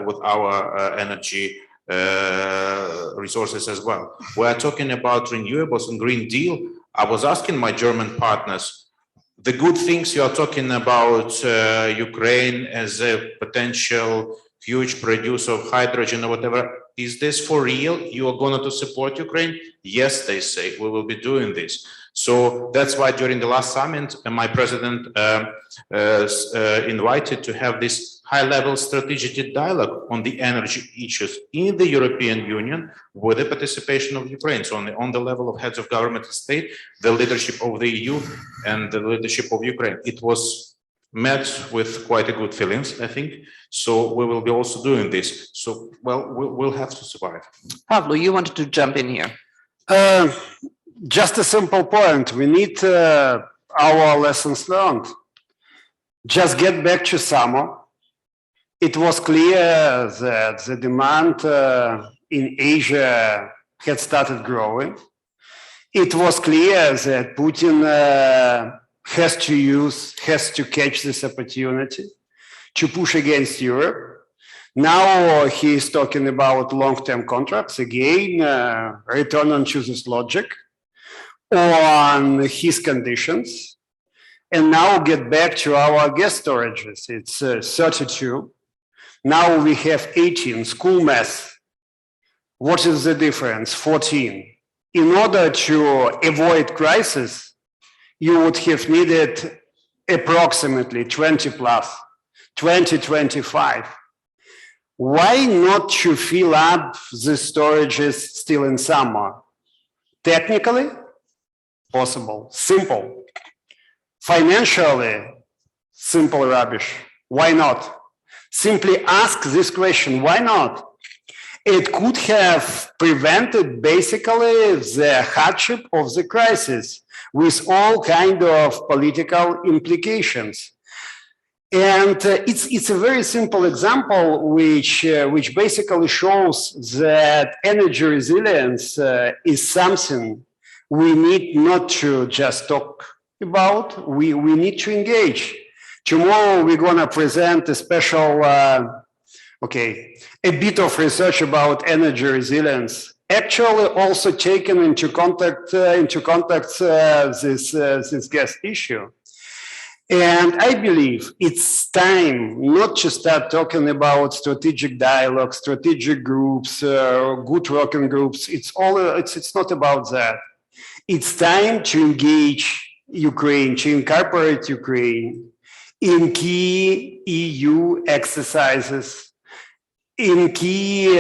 with our energy resources as well. We are talking about renewables and Green Deal. I was asking my German partners, the good things you are talking about Ukraine as a potential huge producer of hydrogen or whatever, is this for real? You are going to support Ukraine? Yes, they say, we will be doing this. So that's why during the last summit, my president invited to have this high-level strategic dialogue on the energy issues in the European Union with the participation of Ukraine. So on the level of heads of government and state, the leadership of the EU and the leadership of Ukraine. It was met with quite a good feelings, I think. So we will be also doing this. So, well, we'll have to survive. Pablo, you wanted to jump in here. Just a simple point. We need our lessons learned. Just get back to summer. It was clear that the demand in Asia had started growing. It was clear that Putin has to catch this opportunity to push against Europe. Now he is talking about long-term contracts, again, returning to this logic on his conditions. And now get back to our gas storages. It's 32. Now we have 18, school math. What is the difference? 14. In order to avoid crisis, you would have needed approximately 20 plus, 20, 25. Why not to fill up the storages still in summer? Technically, possible, simple. Financially, simple rubbish. Why not? Simply ask this question, why not? It could have prevented basically the hardship of the crisis with all kind of political implications. And it's a very simple example which basically shows that energy resilience is something we need not to just talk about, we need to engage. Tomorrow we're going to present a special, a bit of research about energy resilience, actually also taken into context this gas issue. And I believe it's time not to start talking about strategic dialogue, strategic groups, good working groups. It's not about that. It's time to engage Ukraine, to incorporate Ukraine in key EU exercises, in key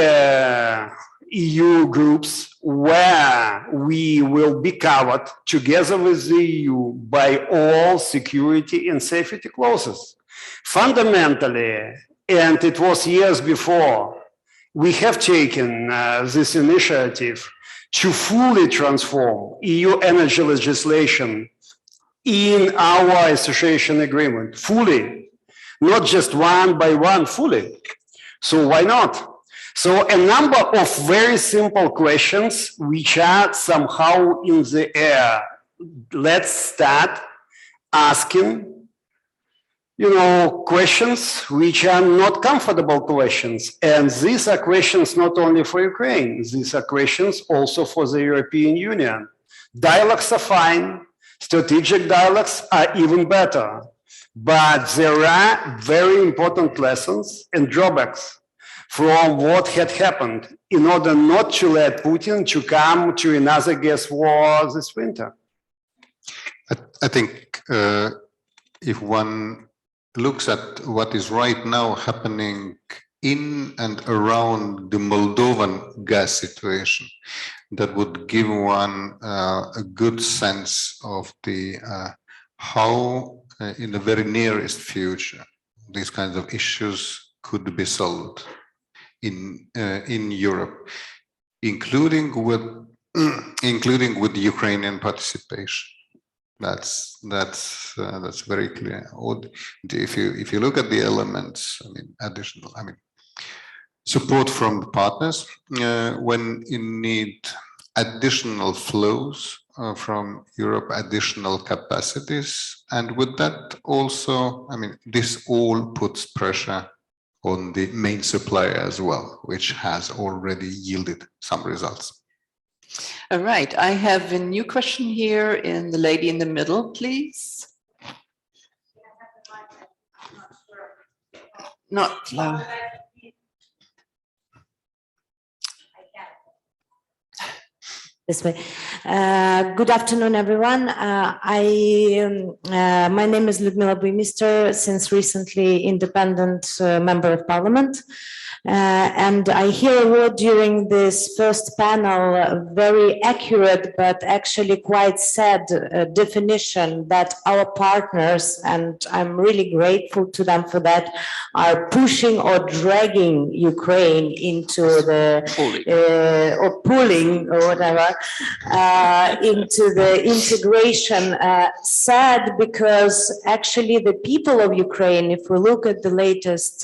EU groups where we will be covered together with the EU by all security and safety clauses. Fundamentally, and it was years before, we have taken this initiative to fully transform EU energy legislation in our association agreement, fully, not just one by one, fully. So why not? So a number of very simple questions which are somehow in the air. Let's start asking, questions which are not comfortable questions. And these are questions not only for Ukraine, these are questions also for the European Union. Dialogues are fine, strategic dialogues are even better, but there are very important lessons and drawbacks from what had happened in order not to let Putin to come to another gas war this winter. I think if one looks at what is right now happening in and around the Moldovan gas situation, that would give one a good sense of the how in the very nearest future these kinds of issues could be solved in Europe, including with Ukrainian participation. That's very clear. If you look at the elements, support from the partners when you need additional flows from Europe, additional capacities, and with that also, this all puts pressure on the main supplier as well, which has already yielded some results. All right, I have a new question here in the lady in the middle, please. Not loud. This way. Good afternoon, everyone. My name is Lyudmila Buimister, since recently independent member of parliament. And I hear a word during this first panel, very accurate, but actually quite sad definition that our partners, and I'm really grateful to them for that, are pushing or dragging Ukraine into the, or pulling or whatever, into the integration. Sad because actually the people of Ukraine, if we look at the latest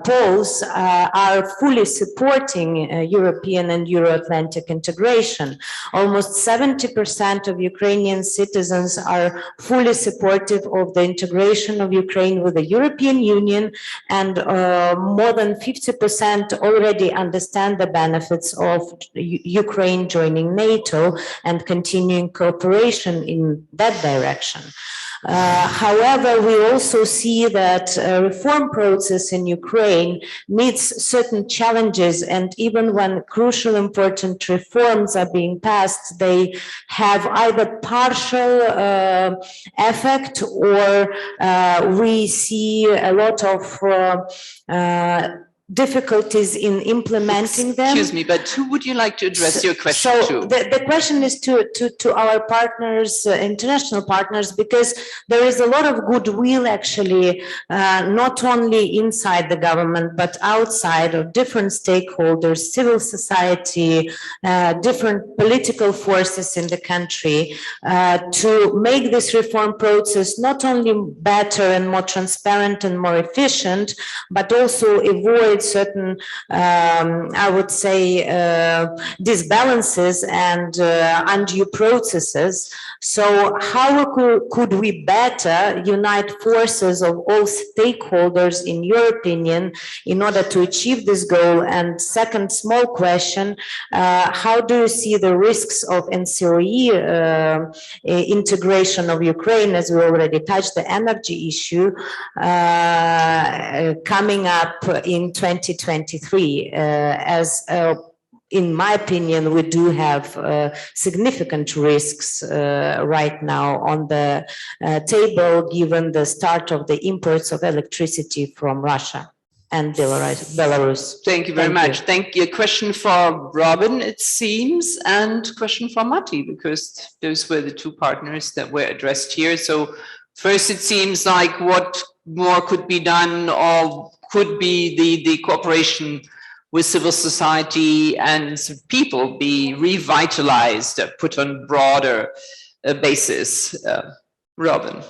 polls, are fully supporting European and Euro-Atlantic integration. Almost 70% of Ukrainian citizens are fully supportive of the integration of Ukraine with the European Union, and more than 50% already understand the benefits of Ukraine joining NATO and continuing cooperation in that direction. However, we also see that reform process in Ukraine meets certain challenges, and even when crucial important reforms are being passed, they have either partial effect, or we see a lot of difficulties in implementing them. Excuse me, but who would you like to address your question to? The question is to our partners, international partners, because there is a lot of goodwill actually, not only inside the government, but outside of different stakeholders, civil society, different political forces in the country, to make this reform process not only better and more transparent and more efficient, but also avoid certain, I would say, disbalances and undue processes. So how could we better unite forces of all stakeholders, in your opinion, in order to achieve this goal? And second small question, how do you see the risks of NCOE integration of Ukraine, as we already touched the energy issue, coming up in 2023, as in my opinion, we do have significant risks right now on the table, given the start of the imports of electricity from Russia and Belarus. Thank you very much. Thank you. A question for Robin, it seems, and question for Matti, because those were the two partners that were addressed here. So first, it seems like what more could be done, or could be the cooperation with civil society and people be revitalized, put on broader basis. Robin.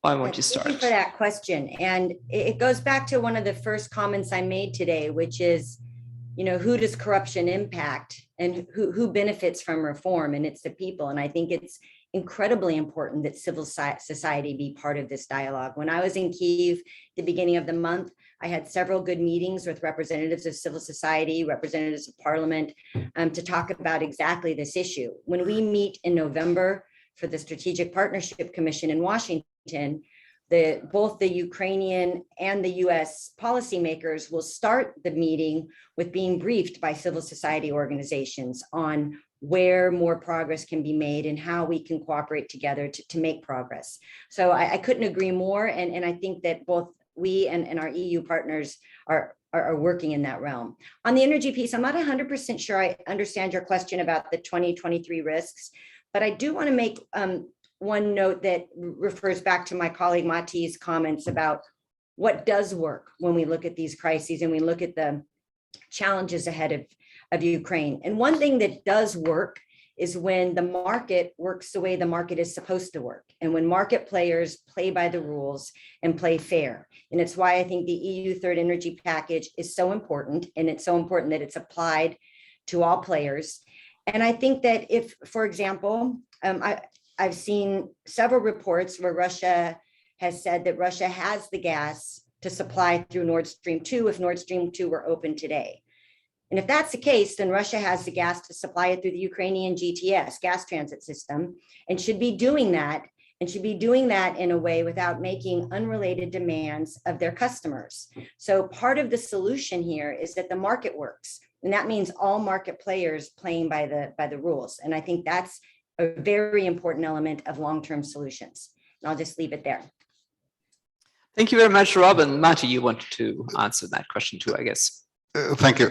Why won't you Thank start? you for that question. And it goes back to one of the first comments I made today, which is, who does corruption impact and who benefits from reform? And it's the people. And I think it's incredibly important that civil society be part of this dialogue. When I was in Kyiv, the beginning of the month, I had several good meetings with representatives of civil society, representatives of parliament, to talk about exactly this issue. When we meet in November for the Strategic Partnership Commission in Washington, both the Ukrainian and the US policymakers will start the meeting with being briefed by civil society organizations on where more progress can be made and how we can cooperate together to make progress. So I couldn't agree more. And I think that both we and our EU partners are working in that realm. On the energy piece, I'm not 100% sure I understand your question about the 2023 risks, but I do want to make one note that refers back to my colleague Mati's comments about what does work when we look at these crises and we look at the challenges ahead of Ukraine. And one thing that does work is when the market works the way the market is supposed to work, and when market players play by the rules and play fair. And it's why I think the EU third energy package is so important, and it's so important that it's applied to all players. And I think that if, for example, I've seen several reports where Russia has said that Russia has the gas to supply through Nord Stream 2 if Nord Stream 2 were open today. And if that's the case, then Russia has the gas to supply it through the Ukrainian GTS, gas transit system, and should be doing that in a way without making unrelated demands of their customers. So part of the solution here is that the market works. And that means all market players playing by the rules. And I think that's a very important element of long-term solutions. And I'll just leave it there. Thank you very much, Robin. Mati, you wanted to answer that question too, I guess. Thank you.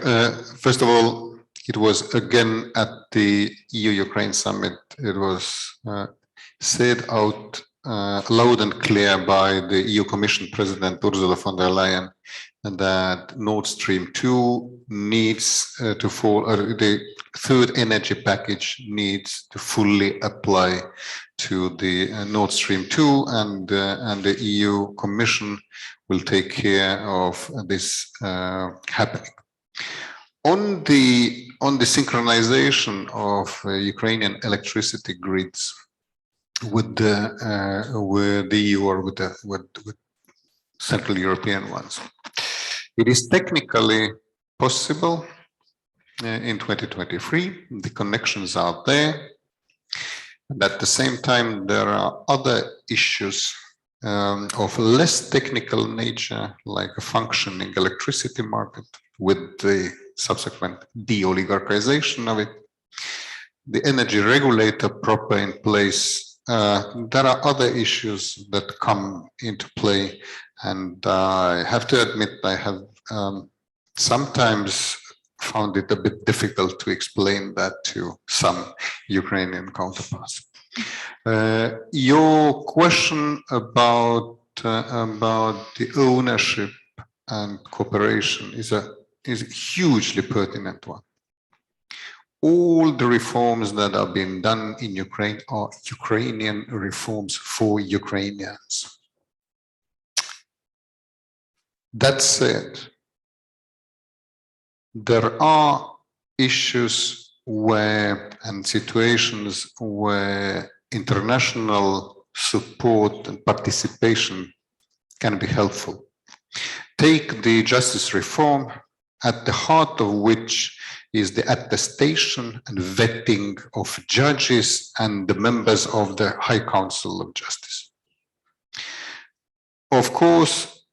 First of all, it was again at the EU-Ukraine summit. It was said out loud and clear by the EU Commission President Ursula von der Leyen that Nord Stream 2 needs to fall, or the third energy package needs to fully apply to the Nord Stream 2, and the EU Commission will take care of this happening. On the synchronization of Ukrainian electricity grids with the EU or with Central European ones, it is technically possible in 2023. The connections are there, and at the same time there are other issues of less technical nature, like a functioning electricity market with the subsequent de-oligarchization of it, the energy regulator proper in place. There are other issues that come into play, and I have to admit I have sometimes found it a bit difficult to explain that to some Ukrainian counterparts. Your question about the ownership and cooperation is a hugely pertinent one. All the reforms that are being done in Ukraine are Ukrainian reforms for Ukrainians. That said, there are issues and situations where international support and participation can be helpful. Take the justice reform, at the heart of which is the attestation and vetting of judges and the members of the High Council of Justice. Of course,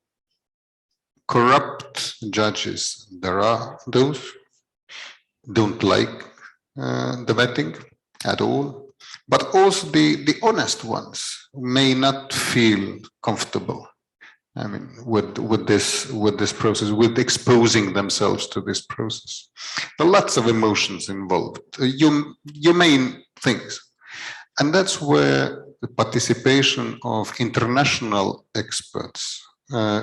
corrupt judges, there are those don't like the vetting at all, but also the honest ones may not feel comfortable, I mean, with this process, with exposing themselves to this process. There are lots of emotions involved, humane things, and that's where the participation of international experts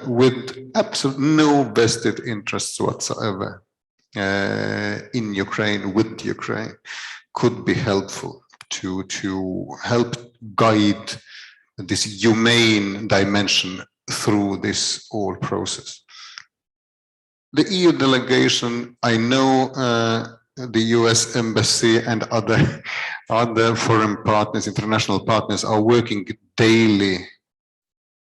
with absolutely no vested interests whatsoever in Ukraine, with Ukraine, could be helpful to help guide this humane dimension through this whole process. The EU delegation, I know the US Embassy and other foreign partners, international partners are working daily,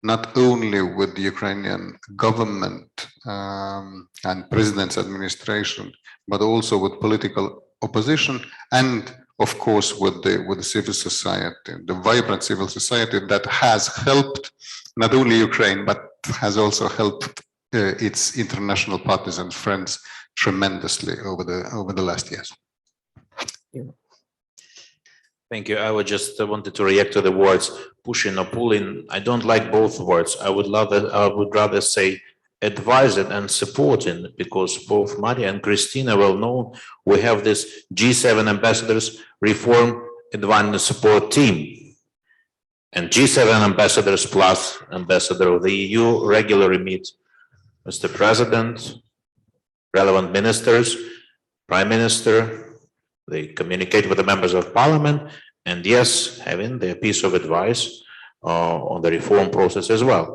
not only with the Ukrainian government and president's administration, but also with political opposition and of course with the civil society, the vibrant civil society that has helped not only Ukraine, but has also helped its international partners and friends tremendously over the last years. Thank you. I would just wanted to react to the words pushing or pulling. I don't like both words. I would rather say advising and supporting, because both Maria and Christina well know we have this G7 ambassadors reform advising support team, and G7 ambassadors plus ambassador of the EU regularly meet Mr. President, relevant ministers, Prime Minister. They communicate with the members of parliament, and yes, having their piece of advice on the reform process as well.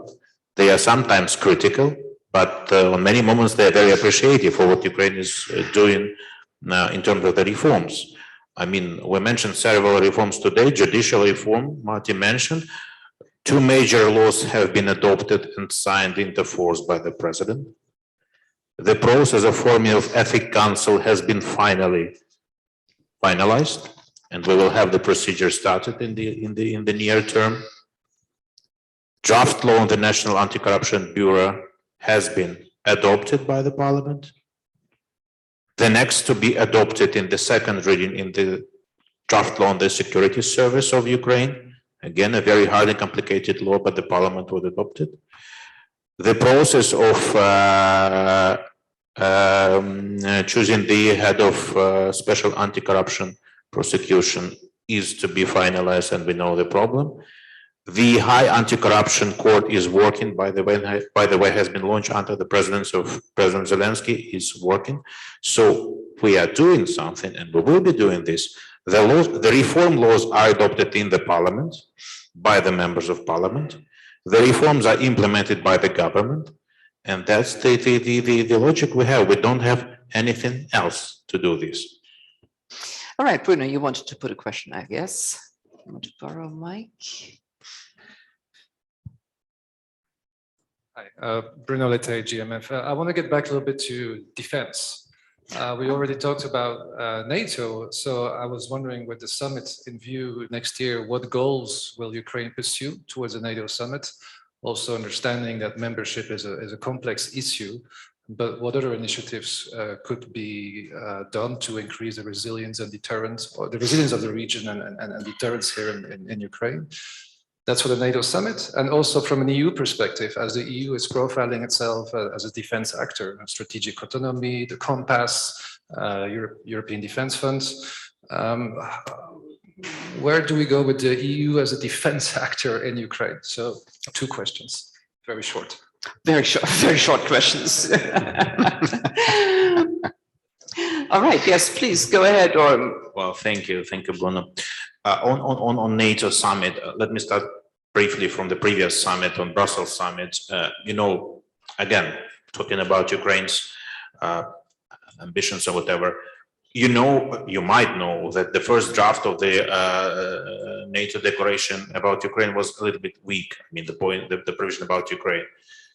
They are sometimes critical, but on many moments they are very appreciative for what Ukraine is doing in terms of the reforms. I mean, we mentioned several reforms today. Judicial reform, Martin mentioned. 2 major laws have been adopted and signed into force by the president. The process of forming of Ethics Council has been finally finalized, and we will have the procedure started in the near term. Draft law on the National Anti-Corruption Bureau has been adopted by the parliament. The next to be adopted in the second reading in the draft law on the security service of Ukraine. Again, a very hard and complicated law, but the parliament would adopt it. The process of choosing the head of special anti-corruption prosecution is to be finalized, and we know the problem. The High Anti-Corruption Court is working, by the way, has been launched under the presidency of President Zelensky, is working. So we are doing something, and we will be doing this. The reform laws are adopted in the parliament by the members of parliament. The reforms are implemented by the government, and that's the logic we have. We don't have anything else to do this. All right, Bruno, you wanted to put a question, I guess. I want to borrow a mic. Hi, Bruno Lette, GMF. I want to get back a little bit to defense. We already talked about NATO, so I was wondering, with the summit in view next year, what goals will Ukraine pursue towards the NATO summit? Also understanding that membership is a complex issue, but what other initiatives could be done to increase the resilience and deterrence, or the resilience of the region and deterrence here in Ukraine? That's for the NATO summit. And also from an EU perspective, as the EU is profiling itself as a defense actor, strategic autonomy, the compass, European defense funds. Where do we go with the EU as a defense actor in Ukraine? So 2 questions, very short. Very short questions. All right, yes, please go ahead. Well, thank you, Bruno. On NATO summit, let me start briefly from the previous summit, on Brussels summit. You know, again, talking about Ukraine's ambitions or whatever, you might know that the first draft of the NATO declaration about Ukraine was a little bit weak. I mean, the provision about Ukraine,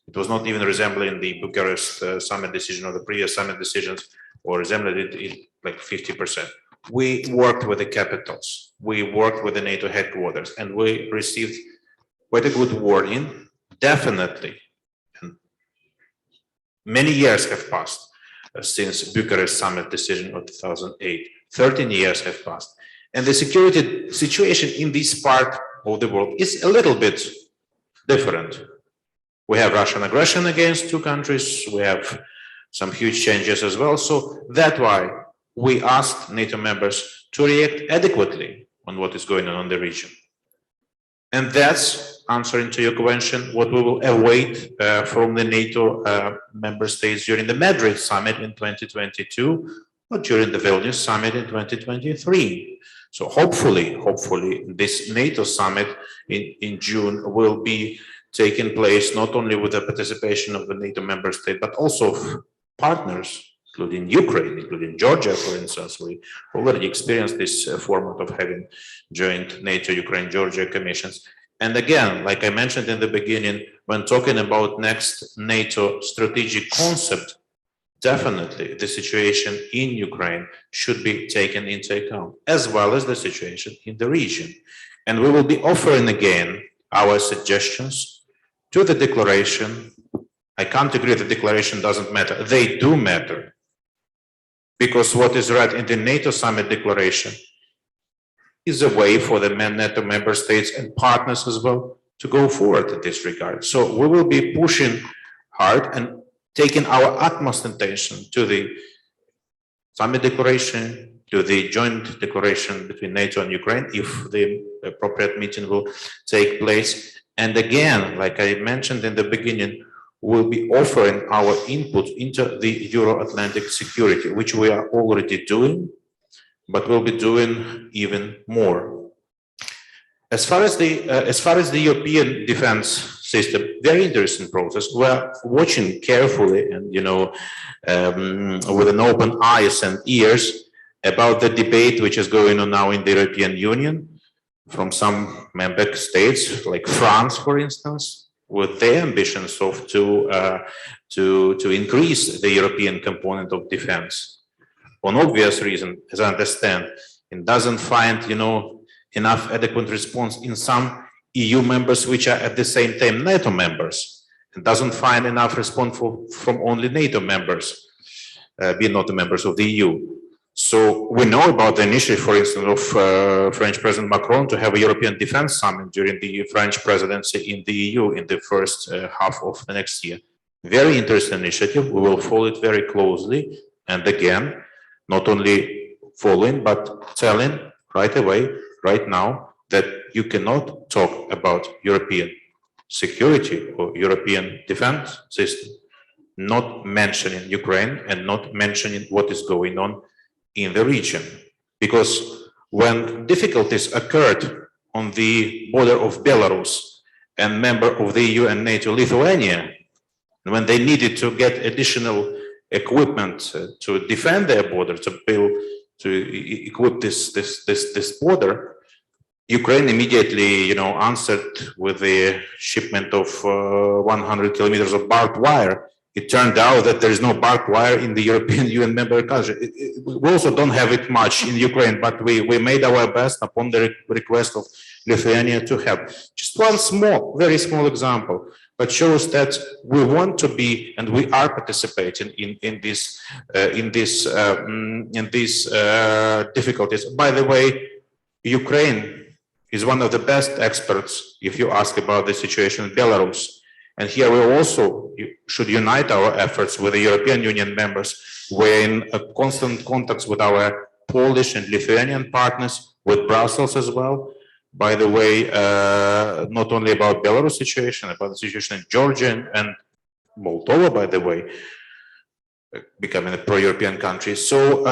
it was not even resembling the Bucharest summit decision or the previous summit decisions, or resembled it like 50%. We worked with the capitals, we worked with the NATO headquarters, and we received quite a good warning. Definitely, and many years have passed since Bucharest summit decision of 2008. 13 years have passed, and the security situation in this part of the world is a little bit different. We have Russian aggression against 2 countries. We have some huge changes as well. So that's why we asked NATO members to react adequately on what is going on in the region. And that's answering to your question, what we will await from the NATO member states during the Madrid summit in 2022 or during the Vilnius summit in 2023. So hopefully this NATO summit in June will be taking place not only with the participation of the NATO member state, but also of partners, including Ukraine, including Georgia, for instance. We already experienced this format of having joint NATO, Ukraine, Georgia commissions. And again, like I mentioned in the beginning, when talking about next NATO strategic concept, definitely the situation in Ukraine should be taken into account, as well as the situation in the region. And we will be offering again our suggestions to the declaration. I can't agree the declaration doesn't matter. They do matter. Because what is read in the NATO summit declaration is a way for the NATO member states and partners as well to go forward in this regard. So we will be pushing hard and taking our utmost attention to the summit declaration, to the joint declaration between NATO and Ukraine, if the appropriate meeting will take place. And again, like I mentioned in the beginning, we'll be offering our input into the Euro-Atlantic security, which we are already doing, but we'll be doing even more. As far as the European defense system, very interesting process. We're watching carefully and, with an open eyes and ears about the debate which is going on now in the European Union from some member states, like France, for instance, with their ambitions of to increase the European component of defense. On obvious reason, as I understand, it doesn't find, enough adequate response in some EU members which are at the same time NATO members. It doesn't find enough response from only NATO members, being not the members of the EU. So we know about the initiative, for instance, of French President Macron to have a European Defense Summit during the French presidency in the EU in the first half of the next year. Very interesting initiative. We will follow it very closely. And again, not only following, but telling right away, right now, that you cannot talk about European security or European defense system, not mentioning Ukraine and not mentioning what is going on in the region. Because when difficulties occurred on the border of Belarus and member of the EU and NATO, Lithuania, when they needed to get additional equipment to defend their border, to equip this border, Ukraine immediately, answered with the shipment of 100 kilometers of barbed wire. It turned out that there is no barbed wire in the European Union member country. We also don't have it much in Ukraine, but we made our best upon the request of Lithuania to have. Just one very small example, but shows that we want to be and we are participating in these difficulties. By the way, Ukraine is one of the best experts if you ask about the situation in Belarus. And here we also should unite our efforts with the European Union members. We're in constant contacts with our Polish and Lithuanian partners, with Brussels as well. By the way, not only about Belarus situation, about the situation in Georgia and Moldova, by the way, becoming a pro-European country. So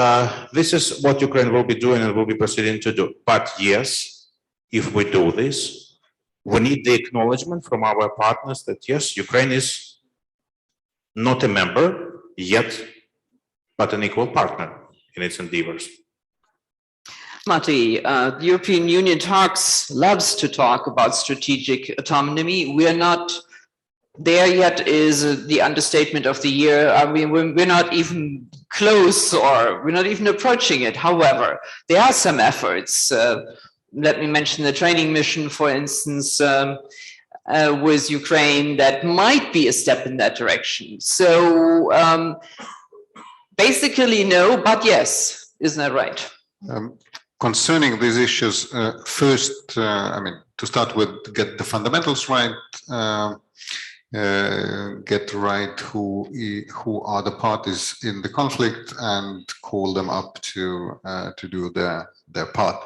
this is what Ukraine will be doing and will be proceeding to do. But yes, if we do this, we need the acknowledgement from our partners that yes, Ukraine is not a member yet, but an equal partner in its endeavors. Matti, the European Union loves to talk about strategic autonomy. We are not there yet is the understatement of the year. I mean, we're not even close or we're not even approaching it. However, there are some efforts. Let me mention the training mission, for instance, with Ukraine that might be a step in that direction. So basically no, but yes, isn't that right? Concerning these issues, first, to start with, get the fundamentals right, get right who are the parties in the conflict and call them up to do their part.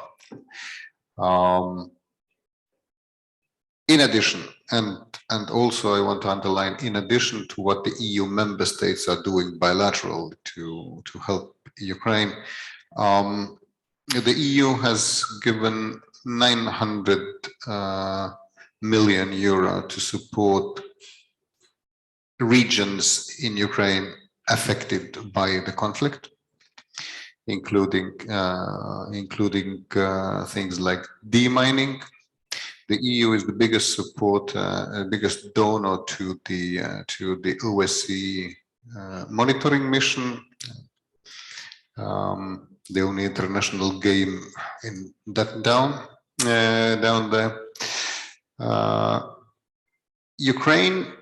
In addition, and also I want to underline, in addition to what the EU member states are doing bilaterally to help Ukraine, the EU has given 900 million euro to support regions in Ukraine affected by the conflict, including things like demining. The EU is the biggest supporter, biggest donor to the OSCE monitoring mission. The only international game in that down there. Ukraine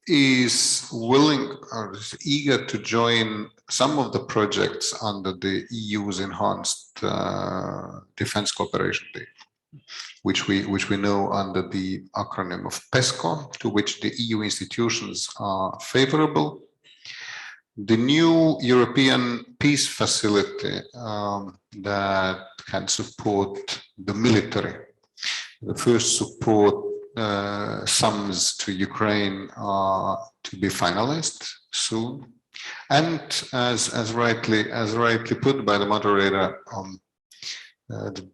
is willing or is eager to join some of the projects under the EU's enhanced defense cooperation deal, which we know under the acronym of PESCO, to which the EU institutions are favorable. The new European peace facility that can support the military, the first support sums to Ukraine are to be finalized soon. And as rightly put by the moderator,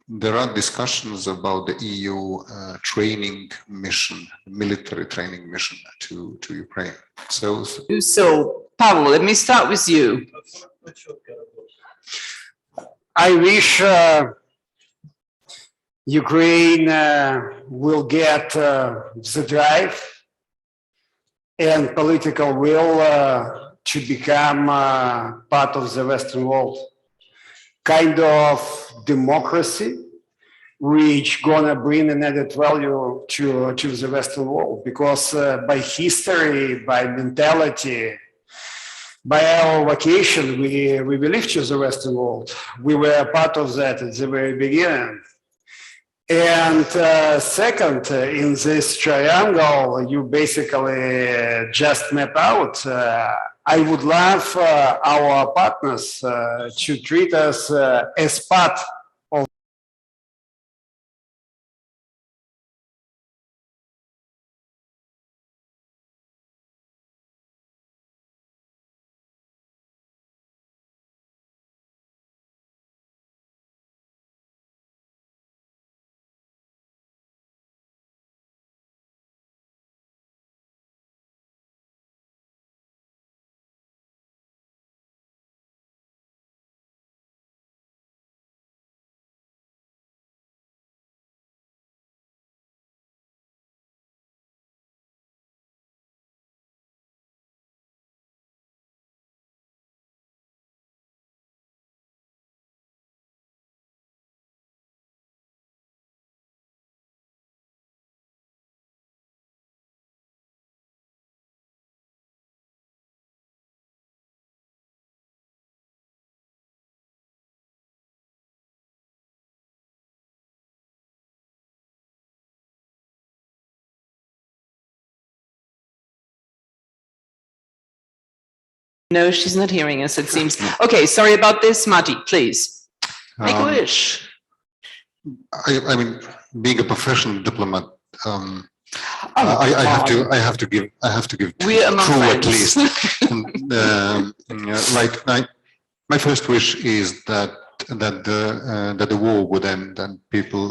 there are discussions about the EU training mission, military training mission to Ukraine. So Pavel, let me start with you. I wish Ukraine will get the drive and political will to become part of the Western world. Kind of democracy which gonna bring an added value to the Western world, because by history, by mentality, by our vocation, we believe to the Western world. We were a part of that at the very beginning. And second, in this triangle, you basically just map out. I would love our partners to treat us as part of No, she's not hearing us, it seems. Okay, sorry about this. Marty, please. Make a wish. I mean, being a professional diplomat, I have to give two at least. My first wish is that the war would end and people,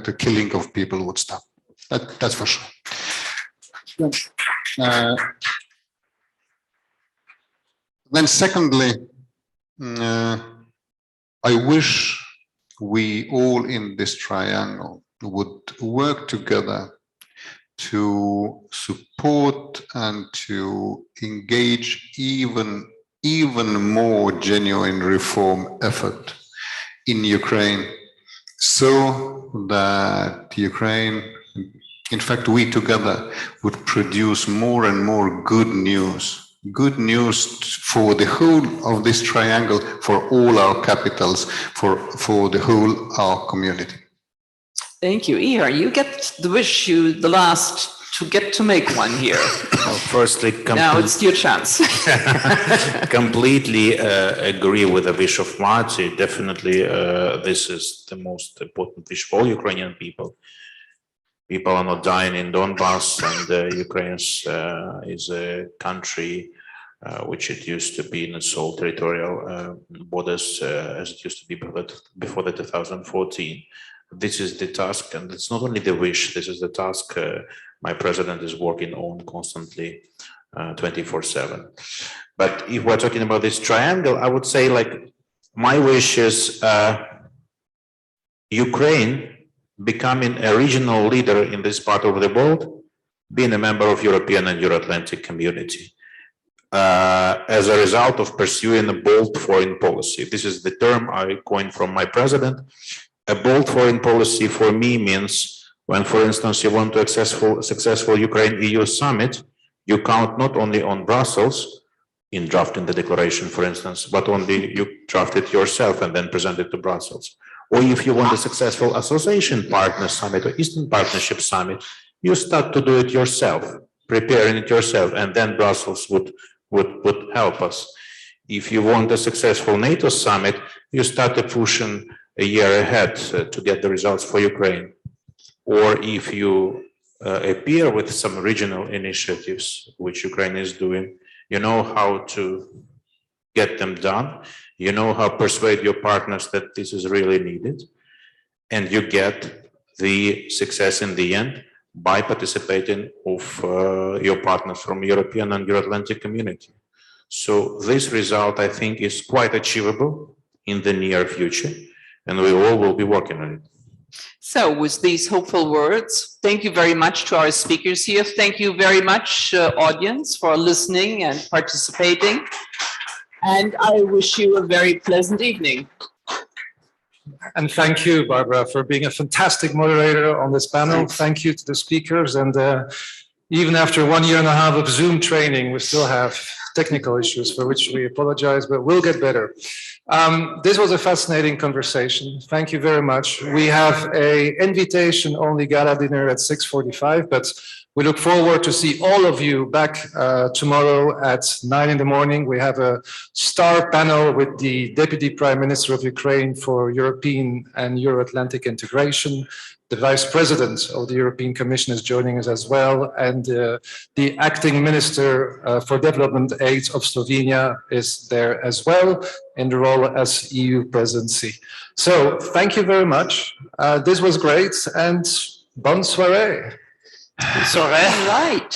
the killing of people would stop. That's for sure. Then secondly, I wish we all in this triangle would work together to support and to engage even more genuine reform effort in Ukraine, so that Ukraine, in fact, we together would produce more and more good news for the whole of this triangle, for all our capitals, for the whole our community. Thank you. Ihor, you get the wish, the last to get to make one here. Well, firstly, now it's your chance. Completely agree with the wish of Marty. Definitely, this is the most important wish for all Ukrainian people. People are not dying in Donbass, and Ukraine is a country which it used to be in its sole territorial borders as it used to be before the 2014. This is the task, and it's not only the wish, this is the task my president is working on constantly 24/7. But if we're talking about this triangle, I would say like my wish is Ukraine becoming a regional leader in this part of the world, being a member of European and Euro-Atlantic community. As a result of pursuing a bold foreign policy. This is the term I coined from my president. A bold foreign policy for me means when, for instance, you want to successful Ukraine-EU summit, you count not only on Brussels in drafting the declaration, for instance, but only you draft it yourself and then present it to Brussels. Or if you want a successful association partner summit or Eastern Partnership summit, you start to do it yourself, preparing it yourself, and then Brussels would help us. If you want a successful NATO summit, you start pushing a year ahead to get the results for Ukraine. Or if you appear with some regional initiatives, which Ukraine is doing, you know how to get them done. You know how to persuade your partners that this is really needed. And you get the success in the end by participating of your partners from European and Euro-Atlantic community. So this result, I think, is quite achievable in the near future, and we all will be working on it. So with these hopeful words, thank you very much to our speakers here. Thank you very much, audience, for listening and participating. And I wish you a very pleasant evening. And thank you, Barbara, for being a fantastic moderator on this panel. Thanks. Thank you to the speakers. And even after 1.5 years of Zoom training, we still have technical issues for which we apologize, but we'll get better. This was a fascinating conversation. Thank you very much. We have an invitation-only gala dinner at 6:45, but we look forward to see all of you back tomorrow at 9 in the morning. We have a star panel with the Deputy Prime Minister of Ukraine for European and Euro-Atlantic integration. The Vice President of the European Commission is joining us as well, and the Acting Minister for Development Aid of Slovenia is there as well in the role as EU presidency. So thank you very much. This was great, and bonne soirée. All right.